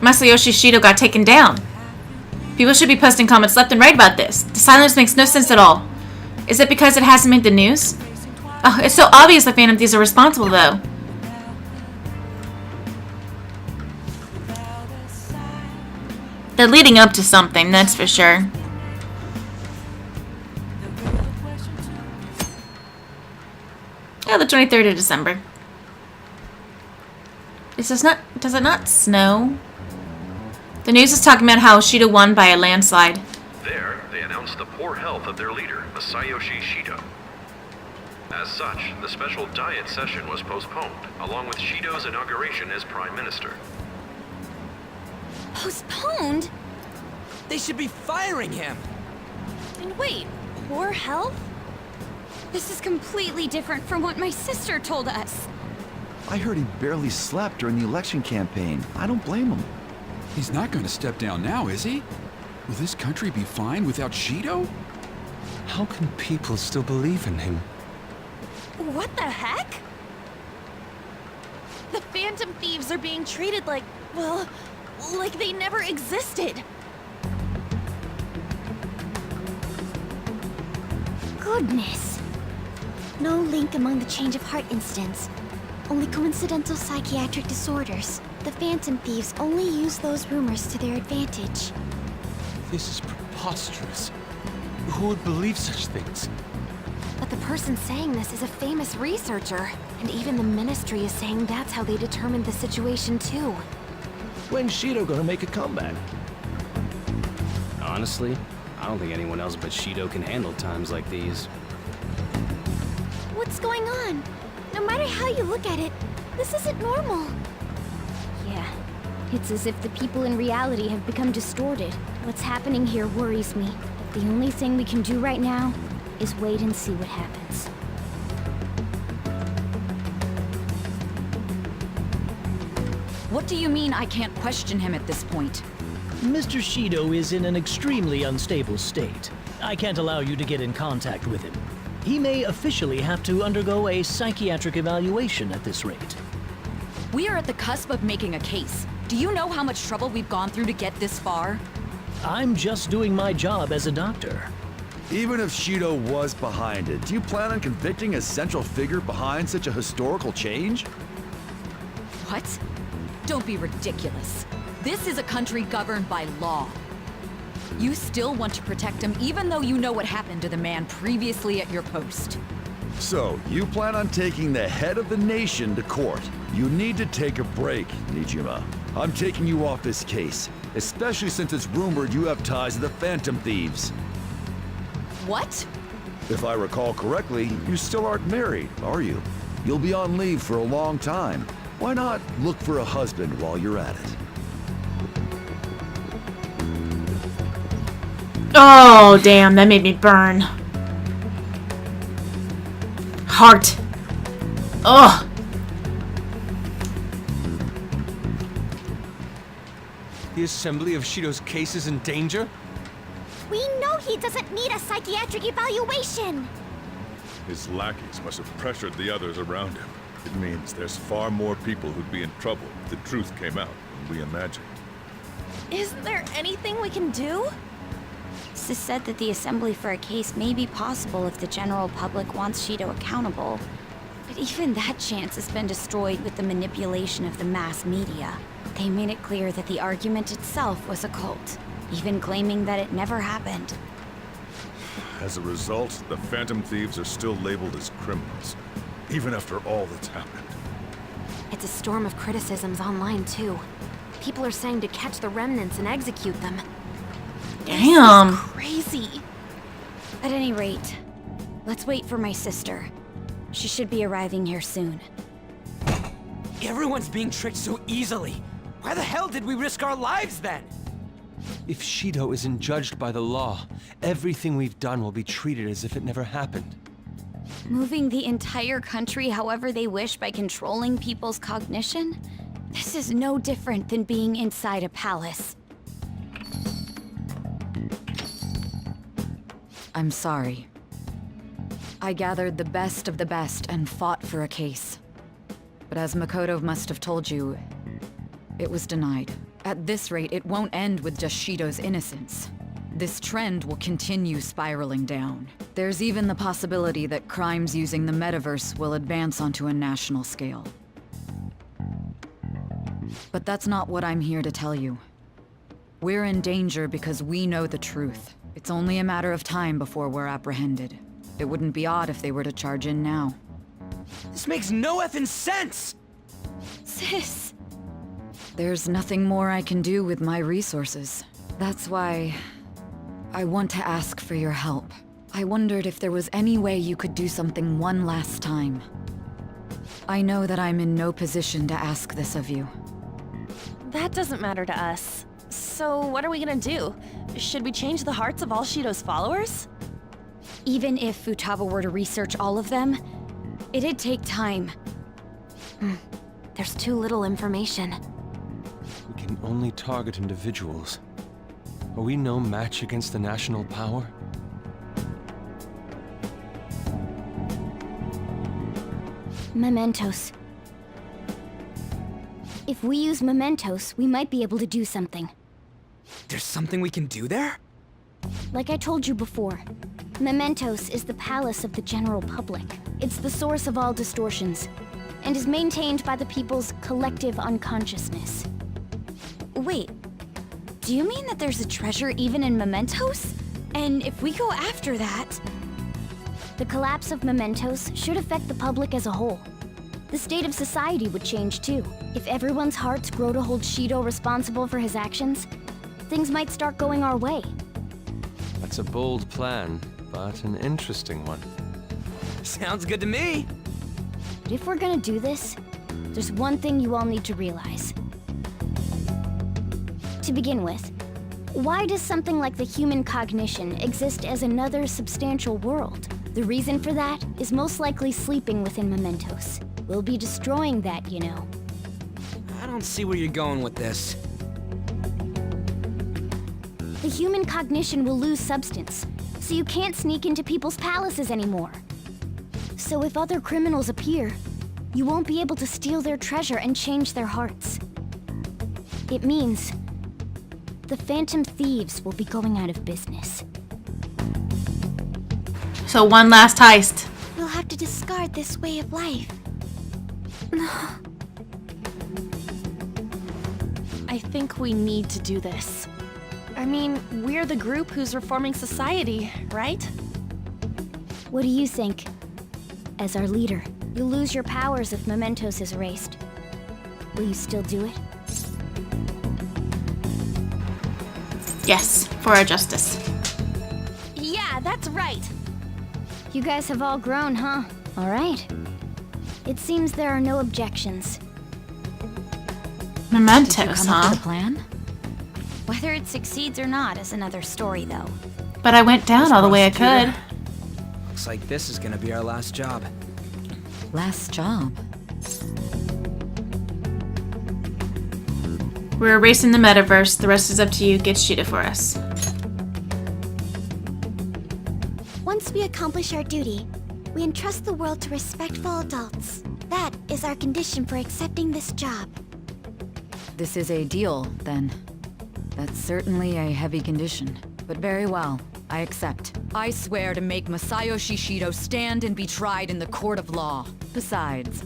Masayoshi Shido got taken down. People should be posting comments left and right about this. The silence makes no sense at all. Is it because it hasn't made the news? Oh, it's so obvious the Phantom Thieves are responsible, though. They're leading up to something, that's for sure. Oh, the 23rd of December. Does it not snow? The news is talking about how Shido won by a landslide. There, they announced the poor health of their leader, Masayoshi Shido. As such, the special diet session was postponed, along with Shido's inauguration as Prime Minister. Postponed? They should be firing him! And wait, poor health? This is completely different from what my sister told us. I heard he barely slept during the election campaign. I don't blame him. He's not going to step down now, is he? Will this country be fine without Shido? How can people still believe in him? What the heck? The Phantom Thieves are being treated like, well, like they never existed. Goodness. No link among the change of heart incidents. Only coincidental psychiatric disorders. The Phantom Thieves only use those rumors to their advantage. This is preposterous. Who would believe such things? But the person saying this is a famous researcher, and even the Ministry is saying that's how they determined the situation too. When's Shido gonna make a comeback? Honestly, I don't think anyone else but Shido can handle times like these. What's going on? No matter how you look at it, this isn't normal. Yeah, it's as if the people in reality have become distorted. What's happening here worries me, but the only thing we can do right now is wait and see what happens. What do you mean I can't question him at this point? Mr. Shido is in an extremely unstable state. I can't allow you to get in contact with him. He may officially have to undergo a psychiatric evaluation at this rate. We are at the cusp of making a case. Do you know how much trouble we've gone through to get this far? I'm just doing my job as a doctor. Even if Shido was behind it, do you plan on convicting a central figure behind such a historical change? What? Don't be ridiculous. This is a country governed by law. You still want to protect him even though you know what happened to the man previously at your post. So, you plan on taking the head of the nation to court. You need to take a break, Nijima. I'm taking you off this case, especially since it's rumored you have ties to the Phantom Thieves. What? If I recall correctly, you still aren't married, are you? You'll be on leave for a long time. Why not look for a husband while you're at it? Oh, damn, that made me burn. Heart. Ugh. The assembly of Shido's case is in danger? We know he doesn't need a psychiatric evaluation. His lackeys must have pressured the others around him. It means there's far more people who'd be in trouble if the truth came out than we imagined. Isn't there anything we can do? Sis said that the assembly for a case may be possible if the general public wants Shido accountable. But even that chance has been destroyed with the manipulation of the mass media. They made it clear that the argument itself was a cult, even claiming that it never happened. As a result, the Phantom Thieves are still labeled as criminals, even after all that's happened. It's a storm of criticisms online, too. People are saying to catch the remnants and execute them. Damn. This is crazy. At any rate, let's wait for my sister. She should be arriving here soon. Everyone's being tricked so easily. Why the hell did we risk our lives then? If Shido isn't judged by the law, everything we've done will be treated as if it never happened. Moving the entire country however they wish by controlling people's cognition? This is no different than being inside a palace. I'm sorry. I gathered the best of the best and fought for a case. But as Makoto must have told you, it was denied. At this rate, it won't end with just Shido's innocence. This trend will continue spiraling down. There's even the possibility that crimes using the metaverse will advance onto a national scale. But that's not what I'm here to tell you. We're in danger because we know the truth. It's only a matter of time before we're apprehended. It wouldn't be odd if they were to charge in now. This makes no effing sense! Sis! There's nothing more I can do with my resources. That's why I want to ask for your help. I wondered if there was any way you could do something one last time. I know that I'm in no position to ask this of you. That doesn't matter to us. So what are we gonna do? Should we change the hearts of all Shido's followers? Even if Futaba were to research all of them, it'd take time. There's too little information. We can only target individuals. Are we no match against the national power? Mementos. If we use mementos, we might be able to do something. There's something we can do there? Like I told you before, mementos is the palace of the general public. It's the source of all distortions, and is maintained by the people's collective unconsciousness. Wait, do you mean that there's a treasure even in mementos? And if we go after that... The collapse of mementos should affect the public as a whole. The state of society would change too. If everyone's hearts grow to hold Shido responsible for his actions, things might start going our way. That's a bold plan, but an interesting one. Sounds good to me. But if we're gonna do this, there's one thing you all need to realize. To begin with, why does something like the human cognition exist as another substantial world? The reason for that is most likely sleeping within mementos. We'll be destroying that, you know. I don't see where you're going with this. The human cognition will lose substance, so you can't sneak into people's palaces anymore. So if other criminals appear, you won't be able to steal their treasure and change their hearts. It means the Phantom Thieves will be going out of business. So one last heist. We'll have to discard this way of life. I think we need to do this. I mean, we're the group who's reforming society, right? What do you think? As our leader, you'll lose your powers if mementos is erased. Will you still do it? Yes, for our justice. Yeah, that's right. You guys have all grown, huh? All right. It seems there are no objections. Mementos, Did you come huh? up with a plan? Whether it succeeds or not is another story, though. But I went down all the way I could. Looks like this is gonna be our last job. Last job? We're erasing the metaverse. The rest is up to you. Get Shido for us. Once we accomplish our duty, We entrust the world to respectful adults. That is our condition for accepting this job. This is a deal, then. That's certainly a heavy condition. But very well, I accept. I swear to make Masayoshi Shido stand and be tried in the court of law. Besides,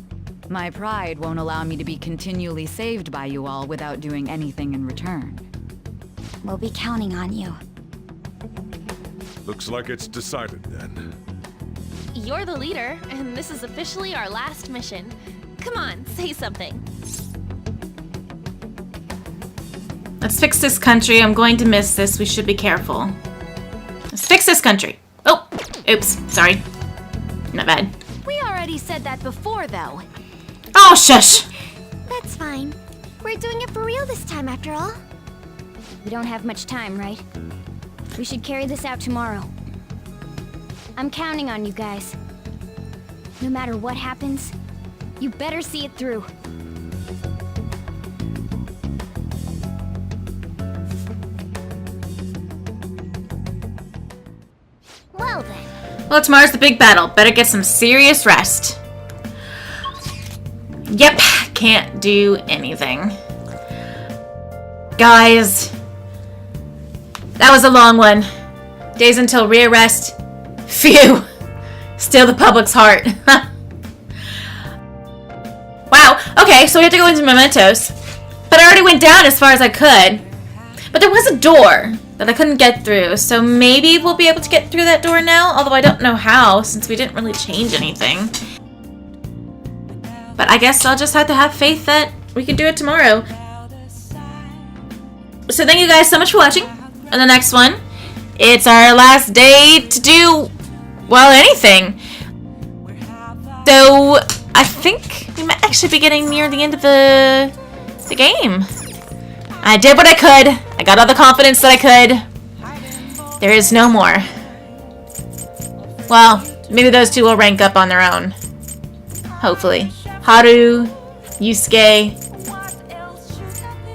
my pride won't allow me to be continually saved by you all without doing anything in return. We'll be counting on you. Looks like it's decided then. You're the leader, and this is officially our last mission. Come on, say something. Let's fix this country. I'm going to miss this. We should be careful. Let's fix this country. Oh, oops, sorry. Not bad. We already said that before, though. Oh, shush! That's fine. We're doing it for real this time, after all. We don't have much time, right? We should carry this out tomorrow. I'm counting on you guys. No matter what happens, you better see it through. Well then. Well, tomorrow's the big battle. Better get some serious rest. Yep, can't do anything. Guys, that was a long one. Days until rearrest. Phew. Steal the public's heart. Wow, okay, so we have to go into mementos. But I already went down as far as I could. But there was a door that I couldn't get through, so maybe we'll be able to get through that door now, although I don't know how, since we didn't really change anything. But I guess I'll just have to have faith that we can do it tomorrow. So thank you guys so much for watching. On the next one, it's our last day to do, well, anything. Though, I think we might actually be getting near the end of the game. I did what I could. I got all the confidence that I could. There is no more. Well, maybe those two will rank up on their own. Hopefully. Haru, Yusuke,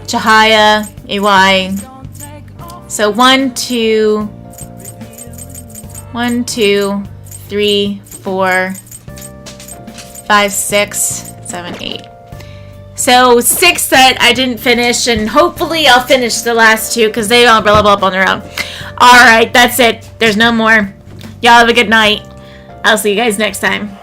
Chihaya, Iwai. So 1, 2, 3, 4, 5, 6, 7, 8. So 6 that I didn't finish, and hopefully I'll finish the last 2 because they all level up on their own. Alright, that's it. There's no more. Y'all have a good night. I'll see you guys next time.